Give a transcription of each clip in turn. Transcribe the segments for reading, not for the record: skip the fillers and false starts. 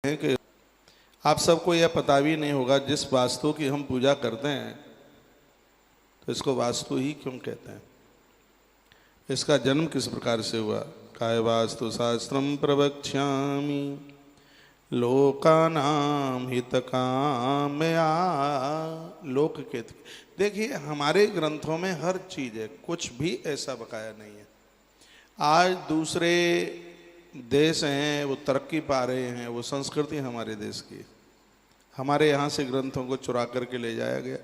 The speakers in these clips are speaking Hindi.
हैं कि आप सबको यह पता भी नहीं होगा जिस वास्तु की हम पूजा करते हैं तो इसको वास्तु ही क्यों कहते हैं, इसका जन्म किस प्रकार से हुआ। काय वास्तु शास्त्रम प्रवक्ष्यामि लोकानाम हितकामया। लोक के देखिए हमारे ग्रंथों में हर चीज है, कुछ भी ऐसा बकाया नहीं है। आज दूसरे देश हैं वो तरक्की पा रहे हैं, वो संस्कृति हमारे देश की, हमारे यहाँ से ग्रंथों को चुरा करके ले जाया गया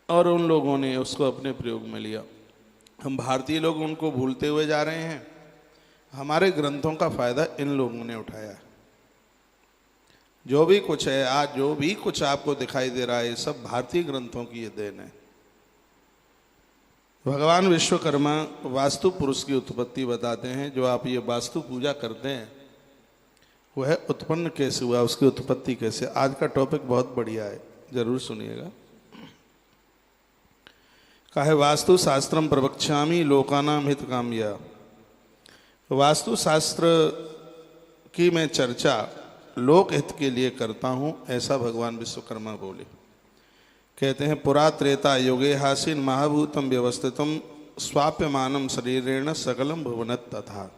और उन लोगों ने उसको अपने प्रयोग में लिया। हम भारतीय लोग उनको भूलते हुए जा रहे हैं। हमारे ग्रंथों का फायदा इन लोगों ने उठाया। जो भी कुछ है आज, जो भी कुछ आपको दिखाई दे रहा है, सब भारतीय ग्रंथों की ये देन है। भगवान विश्वकर्मा वास्तु पुरुष की उत्पत्ति बताते हैं। जो आप ये वास्तु पूजा करते हैं वह उत्पन्न कैसे हुआ, उसकी उत्पत्ति कैसे। आज का टॉपिक बहुत बढ़िया है, जरूर सुनिएगा। कहे वास्तु शास्त्रम प्रवक्ष्यामि लोकानाम हितकामया। वास्तु शास्त्र की मैं चर्चा लोक हित के लिए करता हूँ, ऐसा भगवान विश्वकर्मा बोले। कहते हैं पुरा त्रेता युगे हासीन महाभूतम व्यवस्थितम स्वाप्यमानम शरीरेण सकलम भुवनत तथा।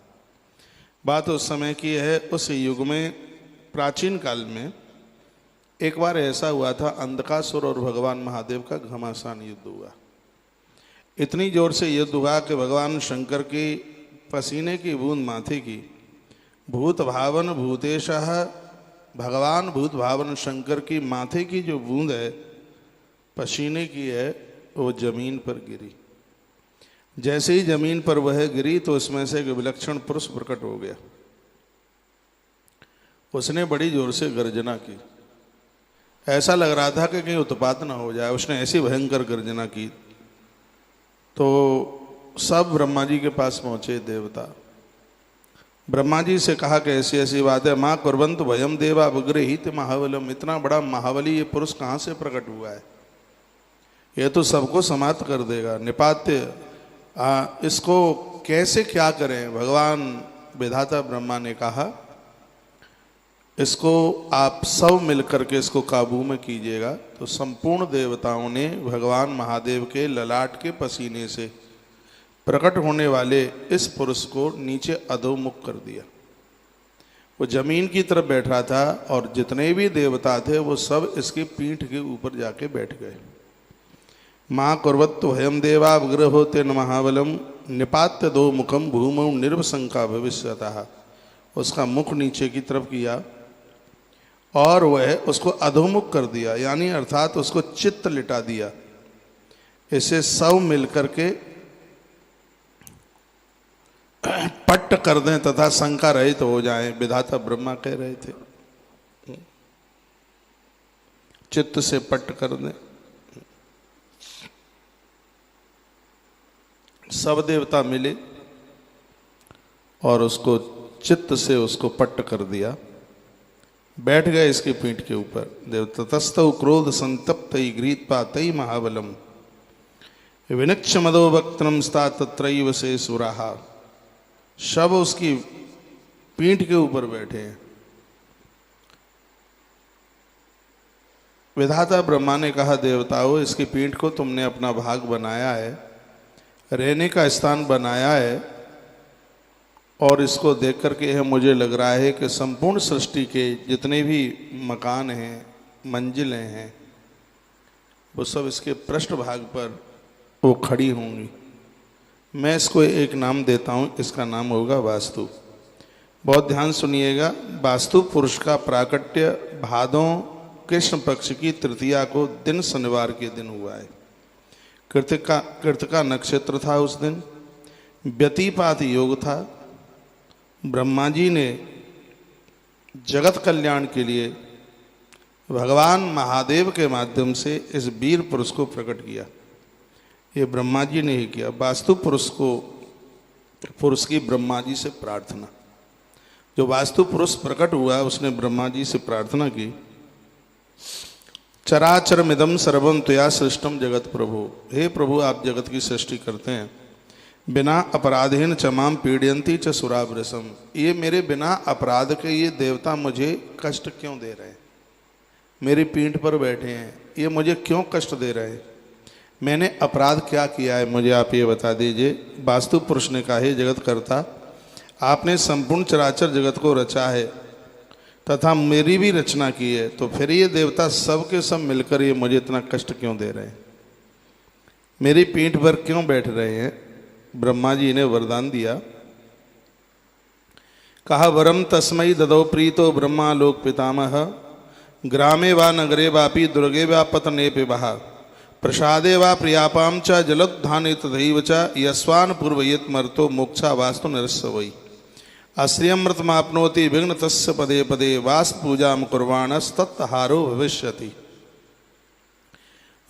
बात उस समय की है, उस युग में प्राचीन काल में एक बार ऐसा हुआ था, अंधकासुर और भगवान महादेव का घमासान युद्ध हुआ। इतनी जोर से युद्ध हुआ कि भगवान शंकर की पसीने की बूंद माथे की, भूत भावन भूतेशः, भगवान भूत भावन शंकर की माथे की जो बूंद है पसीने की है, वो जमीन पर गिरी। जैसे ही जमीन पर वह गिरी तो उसमें से एक विलक्षण पुरुष प्रकट हो गया। उसने बड़ी जोर से गर्जना की, ऐसा लग रहा था कि कहीं उत्पात ना हो जाए। उसने ऐसी भयंकर गर्जना की तो सब ब्रह्मा जी के पास पहुंचे देवता। ब्रह्मा जी से कहा कि ऐसी ऐसी बात है। माँ कुर्वंत भयम देवा विग्रहित महाबलम। इतना बड़ा महाबली ये पुरुष कहाँ से प्रकट हुआ है, ये तो सबको समाप्त कर देगा। निपात्य इसको कैसे क्या करें। भगवान विधाता ब्रह्मा ने कहा इसको आप सब मिलकर के इसको काबू में कीजिएगा। तो संपूर्ण देवताओं ने भगवान महादेव के ललाट के पसीने से प्रकट होने वाले इस पुरुष को नीचे अधोमुख कर दिया। वो जमीन की तरफ बैठ रहा था और जितने भी देवता थे वो सब इसकी पीठ के ऊपर जाके बैठ गए। माँ कुर्वत्तु भयम देवा विग्रहो तेन महाबलम निपात्य दो मुखम भूमौ निर्वशंका भविष्यतः। उसका मुख नीचे की तरफ किया और वह उसको अधोमुख कर दिया, यानी अर्थात उसको चित्त लिटा दिया। इसे सब मिलकर के पट्ट कर दें तथा शंका रहित तो हो जाएं, विधाता ब्रह्मा कह रहे थे। चित्त से पट्ट कर दें। सब देवता मिले और उसको चित्त से उसको पट्ट कर दिया। बैठ गए इसकी पीठ के ऊपर। देवतस्तौ क्रोध संतप्तई गृहीत्पातई महाबलम विनक्ष मदो वक्त्रम स्था तत्रैव से सुराहा। सब उसकी पीठ के ऊपर बैठे हैं। विधाता ब्रह्मा ने कहा देवताओं, इसकी पीठ को तुमने अपना भाग बनाया है, रहने का स्थान बनाया है, और इसको देख करके यह मुझे लग रहा है कि संपूर्ण सृष्टि के जितने भी मकान हैं, मंजिलें हैं, वो सब इसके पृष्ठभाग पर वो खड़ी होंगी। मैं इसको एक नाम देता हूँ, इसका नाम होगा वास्तु। बहुत ध्यान सुनिएगा। वास्तु पुरुष का प्राकट्य भादों कृष्ण पक्ष की तृतीया को दिन शनिवार के दिन हुआ है। कृतिका नक्षत्र था उस दिन, व्यतिपात योग था। ब्रह्मा जी ने जगत कल्याण के लिए भगवान महादेव के माध्यम से इस वीर पुरुष को प्रकट किया। ये ब्रह्मा जी ने ही किया। वास्तु पुरुष की ब्रह्मा जी से प्रार्थना। जो वास्तु पुरुष प्रकट हुआ उसने ब्रह्मा जी से प्रार्थना की, चराचरमिदं सर्वं त्वया सृष्टम जगत प्रभु। हे प्रभु, आप जगत की सृष्टि करते हैं, बिना अपराधीन चमाम पीड़यंती च सुरावृसम, ये मेरे बिना अपराध के ये देवता मुझे कष्ट क्यों दे रहे हैं? मेरी पीठ पर बैठे हैं, ये मुझे क्यों कष्ट दे रहे हैं? मैंने अपराध क्या किया है, मुझे आप ये बता दीजिए। वास्तु पुरुष ने कहा, हे जगत कर्ता, आपने संपूर्ण चराचर जगत को रचा है तथा मेरी भी रचना की है, तो फिर ये देवता सब के सब मिलकर ये मुझे इतना कष्ट क्यों दे रहे हैं? मेरी पीठ पर क्यों बैठ रहे हैं? ब्रह्मा जी ने वरदान दिया, कहा वरम तस्मई ददौ प्रीतो ब्रह्मा लोक पितामह, ग्रामे वा नगरे वापि दुर्गे वा पतने पिबः, प्रसादे वा प्रियापाम च जलोत्थाने तथैव च यस्वान् पूर्वयेत् मर्तो मोक्षा वास्तु नरस्य वै, अश्रियमृतमाप्नोति विघ्न तस्य पदे पदे वास्तु पूजा कुर्वाणस्तत्हारो भविष्यति।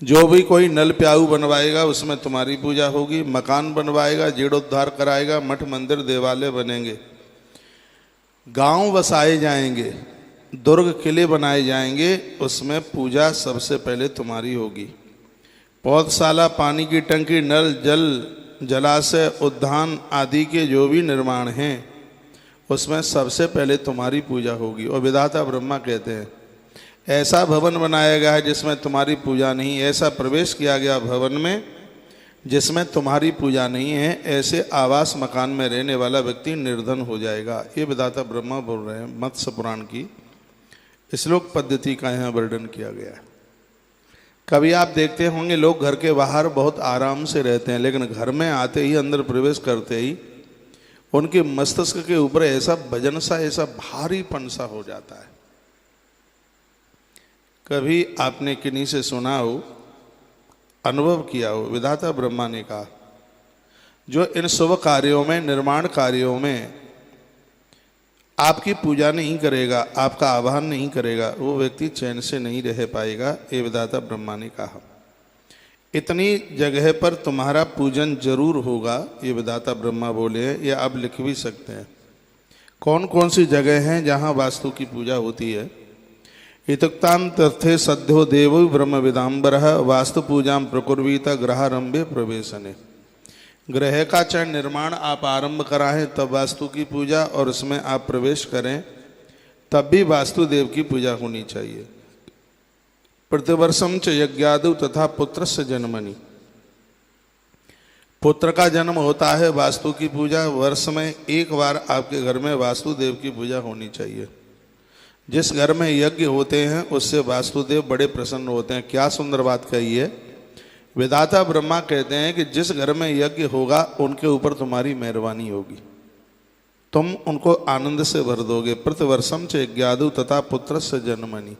जो भी कोई नल प्याऊ बनवाएगा उसमें तुम्हारी पूजा होगी, मकान बनवाएगा, जीर्णोद्धार कराएगा, मठ मंदिर देवालय बनेंगे, गांव बसाए जाएंगे, दुर्ग किले बनाए जाएंगे, उसमें पूजा सबसे पहले तुम्हारी होगी। पौधशाला, पानी की टंकी, नल जल, जलाशय, उद्यान आदि के जो भी निर्माण हैं उसमें सबसे पहले तुम्हारी पूजा होगी। और विधाता ब्रह्मा कहते हैं, ऐसा भवन बनाया गया है जिसमें तुम्हारी पूजा नहीं, ऐसा प्रवेश किया गया भवन में जिसमें तुम्हारी पूजा नहीं है, ऐसे आवास मकान में रहने वाला व्यक्ति निर्धन हो जाएगा। ये विधाता ब्रह्मा बोल रहे हैं। मत्स्य पुराण की श्लोक पद्धति का यहाँ वर्णन किया गया है। कभी आप देखते होंगे लोग घर के बाहर बहुत आराम से रहते हैं, लेकिन घर में आते ही, अंदर प्रवेश करते ही उनके मस्तिष्क के ऊपर ऐसा वजन सा, ऐसा भारीपन सा हो जाता है। कभी आपने किन्हीं से सुना हो, अनुभव किया हो, विधाता ब्रह्मा ने कहा, जो इन शुभ कार्यों में, निर्माण कार्यों में आपकी पूजा नहीं करेगा, आपका आह्वान नहीं करेगा, वो व्यक्ति चैन से नहीं रह पाएगा। ये विधाता ब्रह्मा ने कहा। इतनी जगह पर तुम्हारा पूजन जरूर होगा, ये विधाता ब्रह्मा बोले हैं। ये आप लिख भी सकते हैं। कौन कौन सी जगह हैं जहाँ वास्तु की पूजा होती है? इतुक्तां तथे सद्यो देवो ब्रह्म विदाम्बरः वास्तु पूजा प्रकुर्वीत ग्रहारंभे प्रवेशने। ग्रह का चाहे निर्माण आप आरंभ कराएं तब वास्तु की पूजा, और उसमें आप प्रवेश करें तब भी वास्तुदेव की पूजा होनी चाहिए। प्रतिवर्षम च यज्ञादु तथा पुत्रस्य जन्मनि, पुत्र का जन्म होता है, वास्तु की पूजा। वर्ष में एक बार आपके घर में वास्तुदेव की पूजा होनी चाहिए। जिस घर में यज्ञ होते हैं उससे वास्तुदेव बड़े प्रसन्न होते हैं। क्या सुंदर बात कही है। विधाता ब्रह्मा कहते हैं कि जिस घर में यज्ञ होगा उनके ऊपर तुम्हारी मेहरबानी होगी, तुम उनको आनंद से भर दोगे। प्रतिवर्षम च यज्ञादु तथा पुत्र से जन्मनि।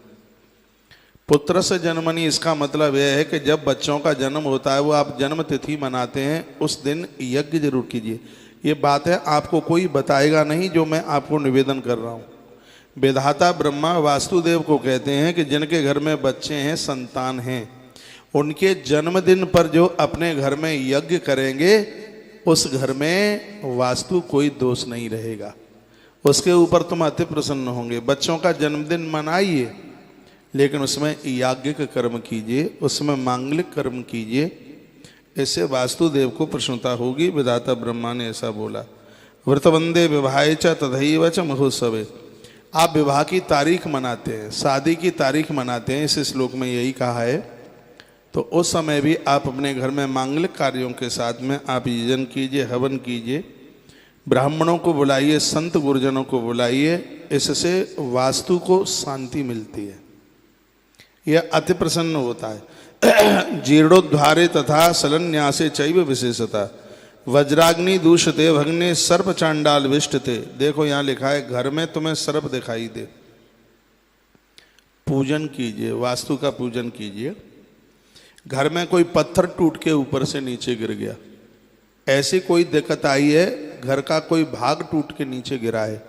पुत्र से जन्मनि, इसका मतलब यह है कि जब बच्चों का जन्म होता है, वो आप जन्म तिथि मनाते हैं, उस दिन यज्ञ जरूर कीजिए। ये बात है, आपको कोई बताएगा नहीं, जो मैं आपको निवेदन कर रहा हूँ। विधाता ब्रह्मा वास्तुदेव को कहते हैं कि जिनके घर में बच्चे हैं, संतान हैं, उनके जन्मदिन पर जो अपने घर में यज्ञ करेंगे, उस घर में वास्तु कोई दोष नहीं रहेगा, उसके ऊपर तुम अति प्रसन्न होंगे। बच्चों का जन्मदिन मनाइए, लेकिन उसमें याज्ञिक कर्म कीजिए, उसमें मांगलिक कर्म कीजिए, इससे वास्तुदेव को प्रसन्नता होगी। विधाता ब्रह्मा ने ऐसा बोला। व्रतवंदे विवाहे च तथैव च महोत्सवे। आप विवाह की तारीख मनाते हैं, शादी की तारीख मनाते हैं, इस श्लोक में यही कहा है। तो उस समय भी आप अपने घर में मांगलिक कार्यों के साथ में आप यजन कीजिए, हवन कीजिए, ब्राह्मणों को बुलाइए, संत गुरुजनों को बुलाइए, इससे वास्तु को शांति मिलती है, यह अति प्रसन्न होता है। जीर्णोद्धारे तथा सलन्यासे चैव विशेषता वज्राग्नि दूषते भग्ने सर्प चांडाल विष्टते। देखो यहाँ लिखा है, घर में तुम्हें सर्प दिखाई दे, पूजन कीजिए, वास्तु का पूजन कीजिए। घर में कोई पत्थर टूट के ऊपर से नीचे गिर गया, ऐसी कोई दिक्कत आई है, घर का कोई भाग टूट के नीचे गिरा है,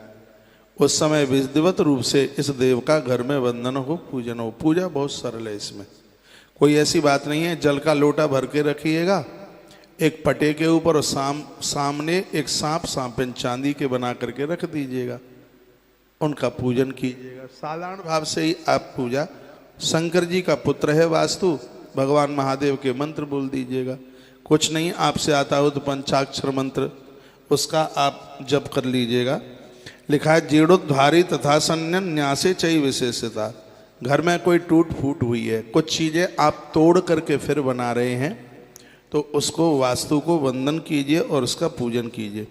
उस समय विधिवत रूप से इस देव का घर में वंदन हो, पूजन हो। पूजा बहुत सरल है, इसमें कोई ऐसी बात नहीं है। जल का लोटा भर के रखिएगा एक पटे के ऊपर, और सामने एक सांपिन चांदी के बना करके रख दीजिएगा, उनका पूजन कीजिएगा। साधारण भाव से ही आप पूजा, शंकर जी का पुत्र है वास्तु, भगवान महादेव के मंत्र बोल दीजिएगा। कुछ नहीं, आपसे आता हो तो पंचाक्षर मंत्र उसका आप जप कर लीजिएगा। लिखा है जीर्णोद्धारी तथा संन्यन न्यासे चई विशेषता। घर में कोई टूट फूट हुई है, कुछ चीज़ें आप तोड़ करके फिर बना रहे हैं, तो उसको वास्तु को वंदन कीजिए और उसका पूजन कीजिए।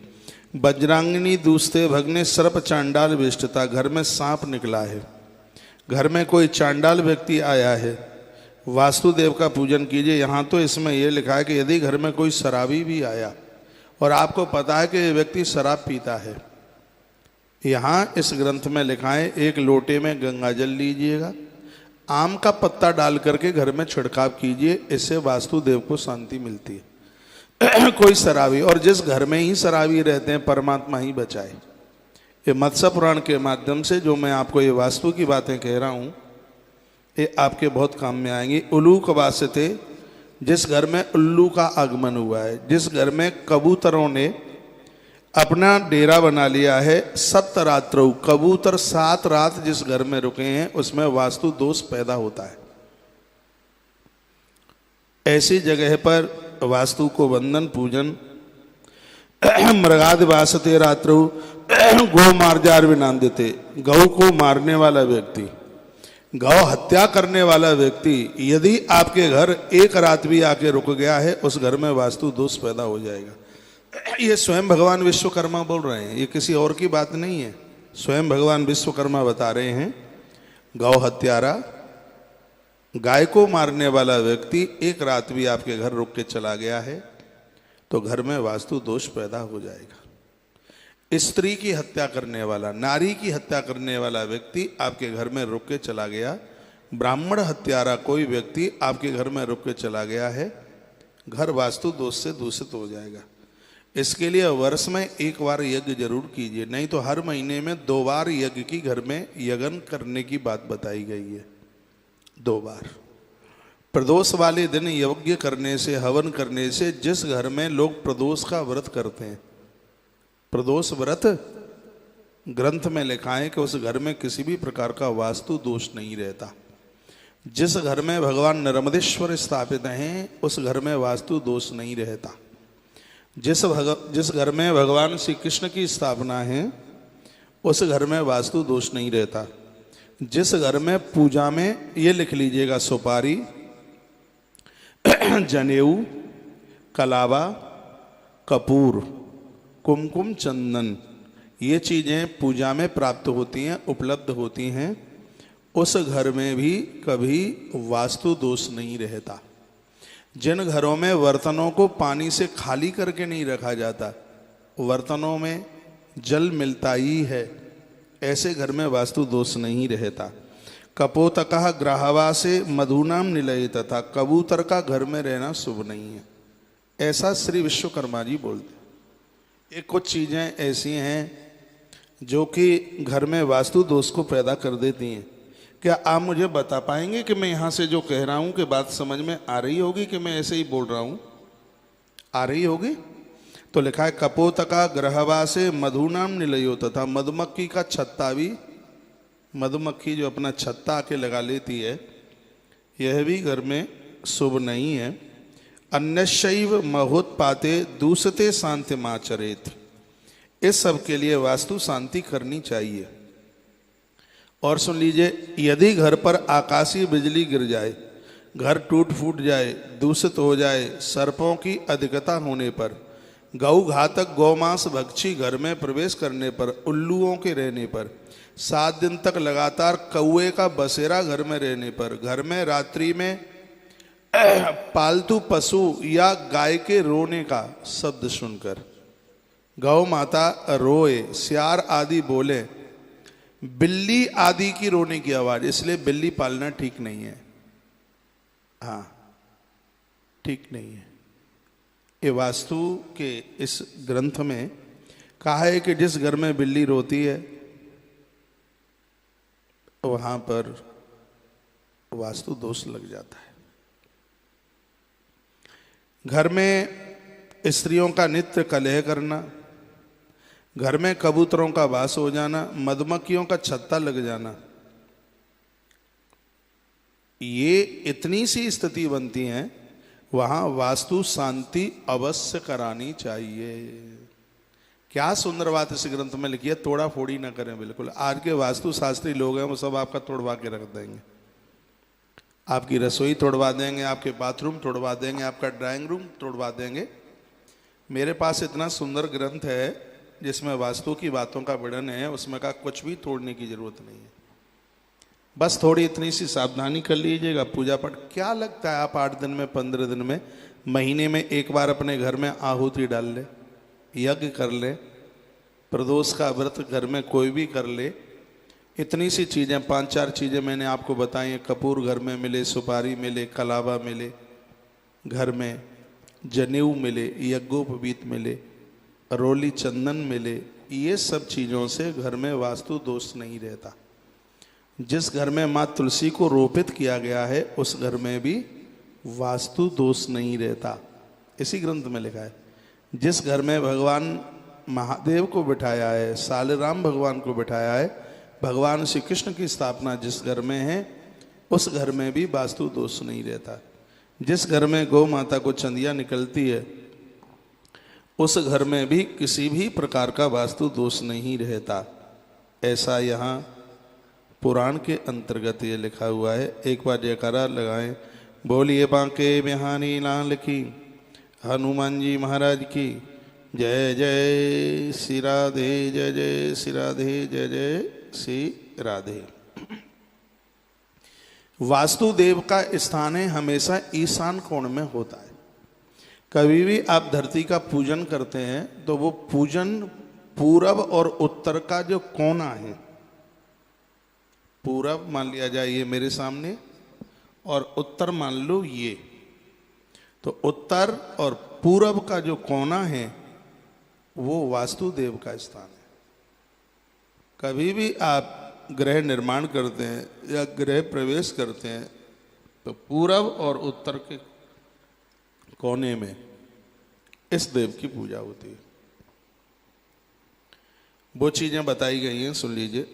वज्रांगिनी दूसते भगने सर्प चांडाल विष्टता। घर में सांप निकला है, घर में कोई चांडाल व्यक्ति आया है, वास्तुदेव का पूजन कीजिए। यहाँ तो इसमें यह लिखा है कि यदि घर में कोई शराबी भी आया और आपको पता है कि ये व्यक्ति शराब पीता है, यहाँ इस ग्रंथ में लिखा है एक लोटे में गंगा जल लीजिएगा, आम का पत्ता डाल करके घर में छिड़काव कीजिए, इससे वास्तुदेव को शांति मिलती है। कोई शराबी, और जिस घर में ही शराबी रहते हैं परमात्मा ही बचाए। ये मत्स्य पुराण के माध्यम से जो मैं आपको ये वास्तु की बातें कह रहा हूँ, ये आपके बहुत काम में आएंगी। उल्लूक वास्ते, जिस घर में उल्लू का आगमन हुआ है, जिस घर में कबूतरों ने अपना डेरा बना लिया है, 7 रात्रौ, कबूतर 7 रात जिस घर में रुके हैं उसमें वास्तु दोष पैदा होता है। ऐसी जगह पर वास्तु को वंदन पूजन। मृगादि वासते रात्रौ गौ मार्जार विनांदते। गौ को मारने वाला व्यक्ति, गौ हत्या करने वाला व्यक्ति यदि आपके घर एक रात भी आके रुक गया है, उस घर में वास्तु दोष पैदा हो जाएगा। ये स्वयं भगवान विश्वकर्मा बोल रहे हैं, ये किसी और की बात नहीं है। स्वयं भगवान विश्वकर्मा बता रहे हैं, गौ हत्यारा, गाय को मारने वाला व्यक्ति एक रात भी आपके घर रुक के चला गया है तो घर में वास्तु दोष पैदा हो जाएगा। स्त्री की हत्या करने वाला, नारी की हत्या करने वाला व्यक्ति आपके घर में रुक के चला गया, ब्राह्मण हत्यारा कोई व्यक्ति आपके घर में रुक के चला गया है, घर वास्तु दोष से दूषित हो जाएगा। इसके लिए वर्ष में एक बार यज्ञ जरूर कीजिए, नहीं तो हर महीने में 2 बार यज्ञ की घर में यज्ञ करने की बात बताई गई है। 2 बार प्रदोष वाले दिन यज्ञ करने से, हवन करने से, जिस घर में लोग प्रदोष का व्रत करते हैं, प्रदोष व्रत ग्रंथ में लिखा है कि उस घर में किसी भी प्रकार का वास्तु दोष नहीं रहता। जिस घर में भगवान नर्मदेश्वर स्थापित हैं उस घर में वास्तु दोष नहीं रहता। जिस घर में भगवान श्री कृष्ण की स्थापना है उस घर में वास्तु दोष नहीं रहता। जिस घर में पूजा में, ये लिख लीजिएगा, सुपारी, जनेऊ, कलावा, कपूर, कुमकुम, चंदन, ये चीज़ें पूजा में प्राप्त होती हैं, उपलब्ध होती हैं, उस घर में भी कभी वास्तु दोष नहीं रहता। जिन घरों में बर्तनों को पानी से खाली करके नहीं रखा जाता, बर्तनों में जल मिलता ही है, ऐसे घर में वास्तु दोष नहीं रहता। कपोतकः ग्राहवासे मधुनाम निलय, तथा कबूतर का घर में रहना शुभ नहीं है, ऐसा श्री विश्वकर्मा जी बोलते। ये कुछ चीज़ें ऐसी हैं जो कि घर में वास्तु दोष को पैदा कर देती हैं। क्या आप मुझे बता पाएंगे कि मैं यहाँ से जो कह रहा हूँ कि बात समझ में आ रही होगी कि मैं ऐसे ही बोल रहा हूँ? आ रही होगी? तो लिखा है कपोतका ग्रहवासे मधुनाम निलयो, तथा मधुमक्खी का छत्ता भी, मधुमक्खी जो अपना छत्ता आके लगा लेती है, यह भी घर में शुभ नहीं है। अन्यशैव महोत्पाते दूसते शांति माचरेत। इस सब के लिए वास्तु शांति करनी चाहिए। और सुन लीजिए, यदि घर पर आकाशीय बिजली गिर जाए, घर टूट फूट जाए, दूषित हो जाए, सर्पों की अधिकता होने पर, गौ घातक गौमांस भक्षी घर में प्रवेश करने पर, उल्लुओं के रहने पर, 7 दिन तक लगातार कौए का बसेरा घर में रहने पर, घर में रात्रि में पालतू पशु या गाय के रोने का शब्द सुनकर, गौ माता रोए, सियार आदि बोले, बिल्ली आदि की रोने की आवाज, इसलिए बिल्ली पालना ठीक नहीं है। हाँ, ठीक नहीं है। ये वास्तु के इस ग्रंथ में कहा है कि जिस घर में बिल्ली रोती है वहां पर वास्तु दोष लग जाता है। घर में स्त्रियों का नित्य कलह करना, घर में कबूतरों का वास हो जाना, मधुमक्खियों का छत्ता लग जाना, ये इतनी सी स्थिति बनती है, वहां वास्तु शांति अवश्य करानी चाहिए। क्या सुंदर बात इस ग्रंथ में लिखी है, तोड़ा फोड़ी ना करें बिल्कुल। आज के वास्तु शास्त्री लोग हैं वो सब आपका तोड़वा के रख देंगे, आपकी रसोई तोड़वा देंगे, आपके बाथरूम तोड़वा देंगे, आपका ड्राइंग रूम तोड़वा देंगे। मेरे पास इतना सुंदर ग्रंथ है जिसमें वास्तु की बातों का वर्णन है, उसमें का कुछ भी तोड़ने की जरूरत नहीं है। बस थोड़ी इतनी सी सावधानी कर लीजिएगा। पूजा पाठ क्या लगता है, आप 8 दिन में 15 दिन में महीने में एक बार अपने घर में आहुति डाल ले, यज्ञ कर ले, प्रदोष का व्रत घर में कोई भी कर ले। इतनी सी चीज़ें 5-4 चीज़ें मैंने आपको बताई हैं। कपूर घर में मिले, सुपारी मिले, कलावा मिले, घर में जनेऊ मिले, यज्ञोपवीत मिले, रोली चंदन मिले, ये सब चीज़ों से घर में वास्तु दोष नहीं रहता। जिस घर में माँ तुलसी को रोपित किया गया है उस घर में भी वास्तु दोष नहीं रहता। इसी ग्रंथ में लिखा है। जिस घर में भगवान महादेव को बिठाया है, सालराम भगवान को बिठाया है, भगवान श्री कृष्ण की स्थापना जिस घर में है उस घर में भी वास्तु दोष नहीं रहता। जिस घर में गौ माता को चंदिया निकलती है उस घर में भी किसी भी प्रकार का वास्तु दोष नहीं रहता। ऐसा यहाँ पुराण के अंतर्गत ये लिखा हुआ है। एक बार जयकारा लगाएं, बोलिए बांके बिहारी लाल की, हनुमान जी महाराज की जय। जय श्री राधे, जय जय श्री राधे, जय जय श्री राधे। वास्तुदेव का स्थान है हमेशा ईशान कोण में होता है। कभी भी आप धरती का पूजन करते हैं तो वो पूजन पूरब और उत्तर का जो कोना है, पूरब मान लिया जाए ये मेरे सामने, और उत्तर मान लो ये, तो उत्तर और पूरब का जो कोना है वो वास्तुदेव का स्थान है। कभी भी आप गृह निर्माण करते हैं या गृह प्रवेश करते हैं तो पूरब और उत्तर के कोने में इस देव की पूजा होती है। वो चीजें बताई गई हैं, सुन लीजिए।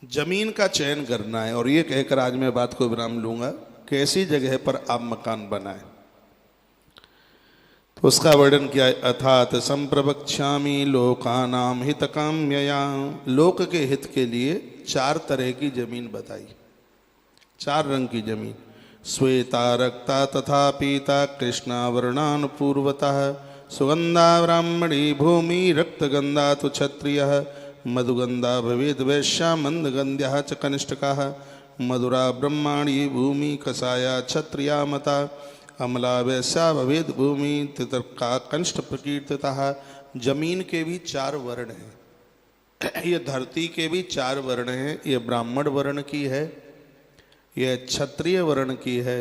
जमीन का चयन करना है, और ये कहकर आज मैं बात को विराम लूंगा। कैसी जगह पर आप मकान बनाएं तो उसका वर्णन किया है। अर्थात संप्रवक्ष्यामि लोकानां हितकाम्यया, लोक के हित के लिए 4 तरह की जमीन बताई, 4 रंग की जमीन। श्वेता रक्ता तथा पीता कृष्णा वर्णान पूर्वतः, सुगंधा ब्राह्मणी भूमि, रक्तगंधा तो क्षत्रियः, मधुगंधा भवेद वैश्या, मंदगंध्या च कनिष्ठकाः, मधुरा ब्रह्माणी भूमि, कषाया क्षत्रिया मता, अमला वैश्या भवेद भूमि, तितर्का कनिष्ठ प्रकीर्तितः। जमीन के भी 4 वर्ण हैं। ये धरती के भी 4 वर्ण हैं। ये ब्राह्मण वर्ण की है, ये क्षत्रिय वर्ण की है,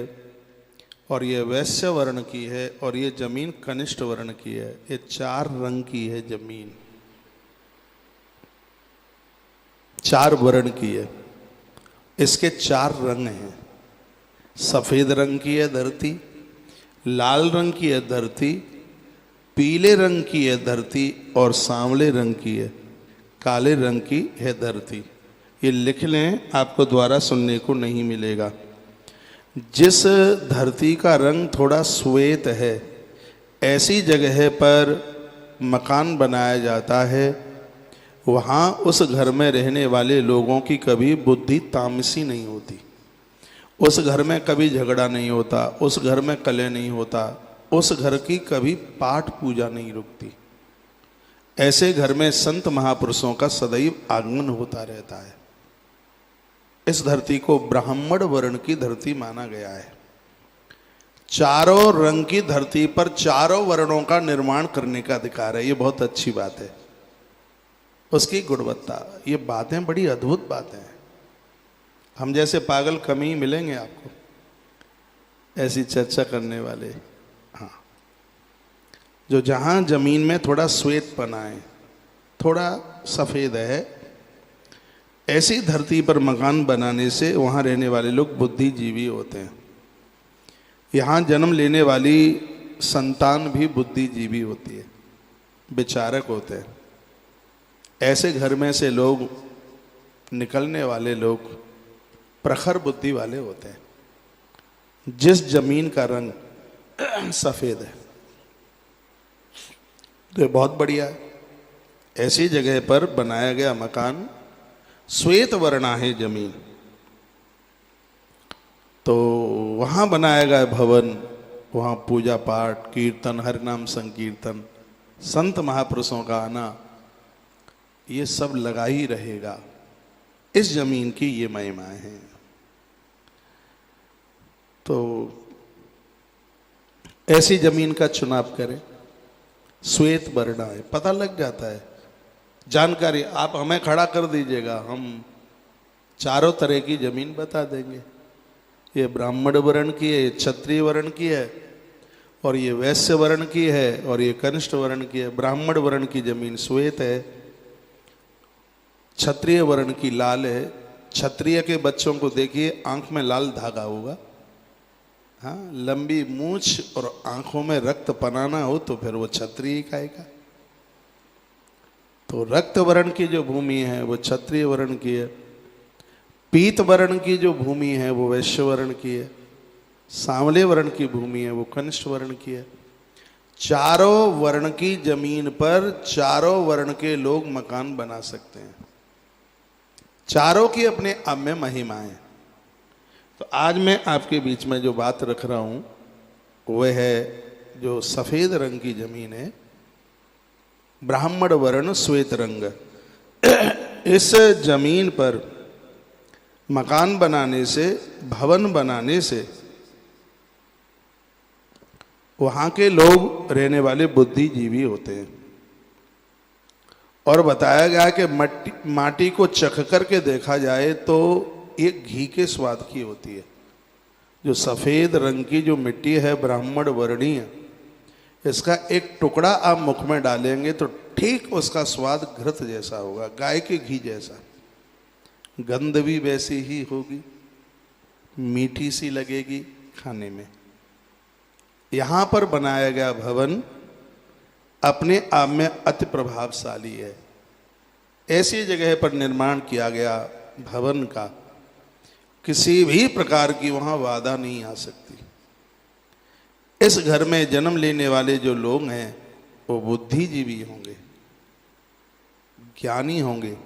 और ये वैश्य वर्ण की है, और ये जमीन कनिष्ठ वर्ण की है। ये 4 रंग की है जमीन, 4 वर्ण की है। इसके 4 रंग हैं। सफेद रंग की है धरती, लाल रंग की है धरती, पीले रंग की है धरती, और सांवले रंग की है, काले रंग की है धरती। ये लिख लें, आपको द्वारा सुनने को नहीं मिलेगा। जिस धरती का रंग थोड़ा श्वेत है ऐसी जगह पर मकान बनाया जाता है, वहाँ उस घर में रहने वाले लोगों की कभी बुद्धि तामसी नहीं होती, उस घर में कभी झगड़ा नहीं होता, उस घर में कलह नहीं होता, उस घर की कभी पाठ पूजा नहीं रुकती। ऐसे घर में संत महापुरुषों का सदैव आगमन होता रहता है। इस धरती को ब्राह्मण वर्ण की धरती माना गया है। 4 रंग की धरती पर 4 वर्णों का निर्माण करने का अधिकार है। ये बहुत अच्छी बात है। उसकी गुणवत्ता, ये बातें बड़ी अद्भुत बातें हैं। हम जैसे पागल कम ही मिलेंगे आपको ऐसी चर्चा करने वाले। हाँ, जो जहाँ जमीन में थोड़ा श्वेतपना है, थोड़ा सफ़ेद है, ऐसी धरती पर मकान बनाने से वहाँ रहने वाले लोग बुद्धिजीवी होते हैं। यहाँ जन्म लेने वाली संतान भी बुद्धिजीवी होती है, विचारक होते हैं। ऐसे घर में से लोग, निकलने वाले लोग प्रखर बुद्धि वाले होते हैं। जिस जमीन का रंग सफेद है तो ये बहुत बढ़िया है। ऐसी जगह पर बनाया गया मकान, श्वेत वर्णा है जमीन, तो वहां बनाया गया भवन, वहां पूजा पाठ, कीर्तन, हरिनाम संकीर्तन, संत महापुरुषों का आना, ये सब लगा ही रहेगा। इस जमीन की ये महिमाएं हैं। तो ऐसी जमीन का चुनाव करें, श्वेत वर्णा है, पता लग जाता है। जानकारी आप हमें खड़ा कर दीजिएगा, हम चारों तरह की जमीन बता देंगे। ये ब्राह्मण वर्ण की है, ये क्षत्रिय वर्ण की है, और ये वैश्य वर्ण की है, और ये कनिष्ठ वर्ण की है। ब्राह्मण वर्ण की जमीन श्वेत है, क्षत्रिय वर्ण की लाल है। क्षत्रिय के बच्चों को देखिए, आंख में लाल धागा होगा, हाँ, लंबी मूछ और आंखों में रक्त पनाना हो तो फिर वो क्षत्रिय खाएगा। तो रक्त वर्ण की जो भूमि है वो क्षत्रिय वर्ण की है। पीत वर्ण की जो भूमि है वो वैश्य वर्ण की है। सांवले वर्ण की भूमि है वो कनिष्ठ वर्ण की है। चारों वर्ण की जमीन पर चारों वर्ण के लोग मकान बना सकते हैं। चारों की अपने आप में महिमा है। तो आज मैं आपके बीच में जो बात रख रहा हूं वह है जो सफेद रंग की जमीन है, ब्राह्मण वर्ण श्वेत रंग। इस जमीन पर मकान बनाने से, भवन बनाने से वहां के लोग रहने वाले बुद्धिजीवी होते हैं। और बताया गया कि माटी को चख करके देखा जाए तो ये घी के स्वाद की होती है। जो सफेद रंग की जो मिट्टी है ब्राह्मण वर्णीय, इसका एक टुकड़ा आप मुख में डालेंगे तो ठीक उसका स्वाद घृत जैसा होगा, गाय के घी जैसा। गंध भी वैसी ही होगी, मीठी सी लगेगी खाने में। यहां पर बनाया गया भवन अपने आप में अति प्रभावशाली है। ऐसी जगह पर निर्माण किया गया भवन का किसी भी प्रकार की वहां बाधा नहीं आ सकती। इस घर में जन्म लेने वाले जो लोग हैं वो बुद्धिजीवी होंगे, ज्ञानी होंगे,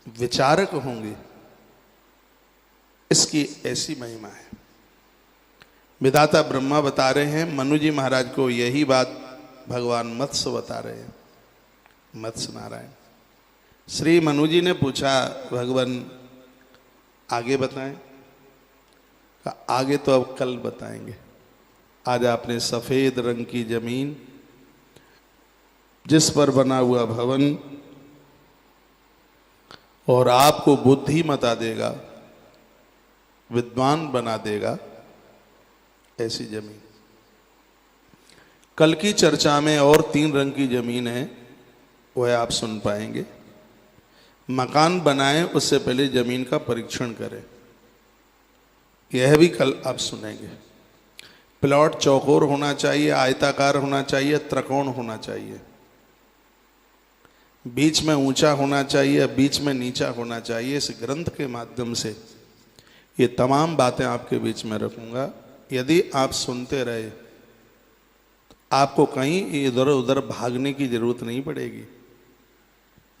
विचारक होंगे। इसकी ऐसी महिमा है। विधाता ब्रह्मा बता रहे हैं, मनु जी महाराज को यही बात भगवान मत्स्य बता रहे हैं, मत्स्य नारायण। श्री मनु जी ने पूछा, भगवान आगे बताएं? आगे तो अब कल बताएंगे। आज आपने सफेद रंग की जमीन जिस पर बना हुआ भवन और आपको बुद्धिमता देगा, विद्वान बना देगा, ऐसी जमीन। कल की चर्चा में और 3 रंग की जमीन है, वह आप सुन पाएंगे। मकान बनाएं उससे पहले जमीन का परीक्षण करें, यह भी कल आप सुनेंगे। प्लॉट चौकोर होना चाहिए, आयताकार होना चाहिए, त्रिकोण होना चाहिए, बीच में ऊंचा होना चाहिए, बीच में नीचा होना चाहिए। इस ग्रंथ के माध्यम से ये तमाम बातें आपके बीच में रखूंगा। यदि आप सुनते रहे तो आपको कहीं इधर उधर भागने की जरूरत नहीं पड़ेगी।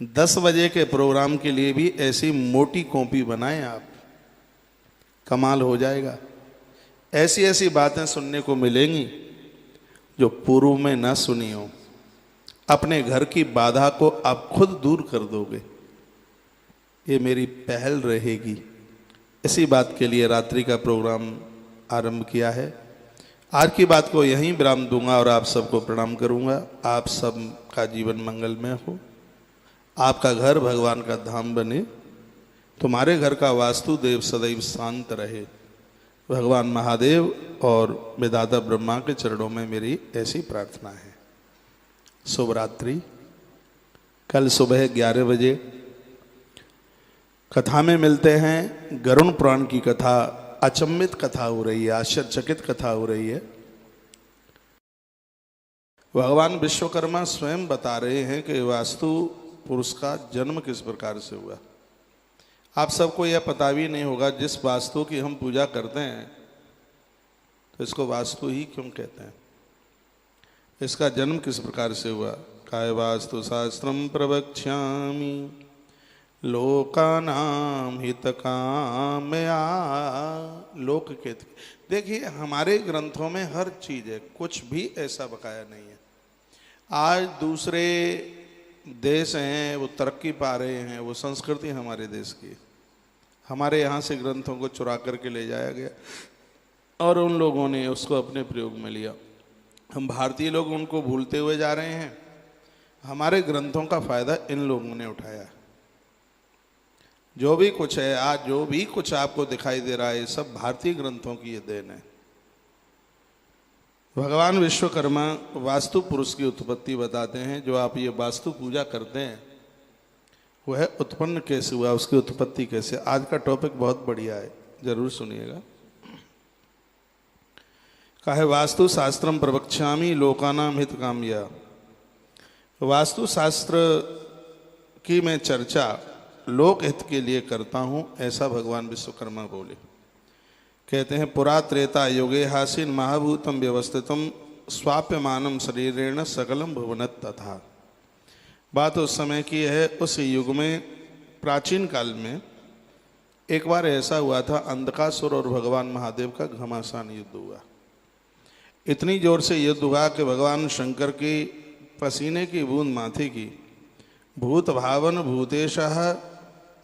10 बजे के प्रोग्राम के लिए भी ऐसी मोटी कॉपी बनाएं आप, कमाल हो जाएगा। ऐसी ऐसी बातें सुनने को मिलेंगी जो पूर्व में ना सुनी हो। अपने घर की बाधा को आप खुद दूर कर दोगे, ये मेरी पहल रहेगी। इसी बात के लिए रात्रि का प्रोग्राम आरंभ किया है। आज की बात को यहीं विराम दूंगा और आप सबको प्रणाम करूंगा। आप सब का जीवन मंगलमय हो, आपका घर भगवान का धाम बने, तुम्हारे घर का वास्तुदेव सदैव शांत रहे। भगवान महादेव और विधाता ब्रह्मा के चरणों में मेरी ऐसी प्रार्थना है। शुभ रात्रि। कल सुबह 11 बजे कथा में मिलते हैं। गरुण पुराण की कथा, अचंभित कथा हो रही है, आश्चर्यचकित कथा हो रही है। भगवान विश्वकर्मा स्वयं बता रहे हैं कि वास्तु पुरुष का जन्म किस प्रकार से हुआ। आप सबको यह पता भी नहीं होगा, जिस वास्तु की हम पूजा करते हैं तो इसको वास्तु ही क्यों कहते हैं, इसका जन्म किस प्रकार से हुआ। काय वास्तु शास्त्रम प्रवक्ष्यामि लोकानाम हितकामया। लोक के देखिए, हमारे ग्रंथों में हर चीज है, कुछ भी ऐसा बकाया नहीं है। आज दूसरे देश हैं वो तरक्की पा रहे हैं, वो संस्कृति हमारे देश की, हमारे यहाँ से ग्रंथों को चुरा करके ले जाया गया और उन लोगों ने उसको अपने प्रयोग में लिया। हम भारतीय लोग उनको भूलते हुए जा रहे हैं। हमारे ग्रंथों का फायदा इन लोगों ने उठाया। जो भी कुछ है आज, जो भी कुछ आपको दिखाई दे रहा है, सब भारतीय ग्रंथों की ये देन है। भगवान विश्वकर्मा वास्तु पुरुष की उत्पत्ति बताते हैं। जो आप ये वास्तु पूजा करते हैं वह उत्पन्न कैसे हुआ, उसकी उत्पत्ति कैसे। आज का टॉपिक बहुत बढ़िया है, जरूर सुनिएगा। कहे वास्तु शास्त्रम प्रवक्ष्यामि लोकानाम हित कामया। वास्तु शास्त्र की मैं चर्चा लोक हित के लिए करता हूँ, ऐसा भगवान विश्वकर्मा बोले। कहते हैं पुरा त्रेता युगे हासीन महाभूतम व्यवस्थितम स्वाप्यमानम शरीरेण सकलम भुवनत तथा। बात उस समय की है, उस युग में प्राचीन काल में एक बार ऐसा हुआ था, अंधकासुर और भगवान महादेव का घमासान युद्ध हुआ। इतनी जोर से युद्ध हुआ कि भगवान शंकर की पसीने की बूंद माथे की, भूत भावन भूतेशः,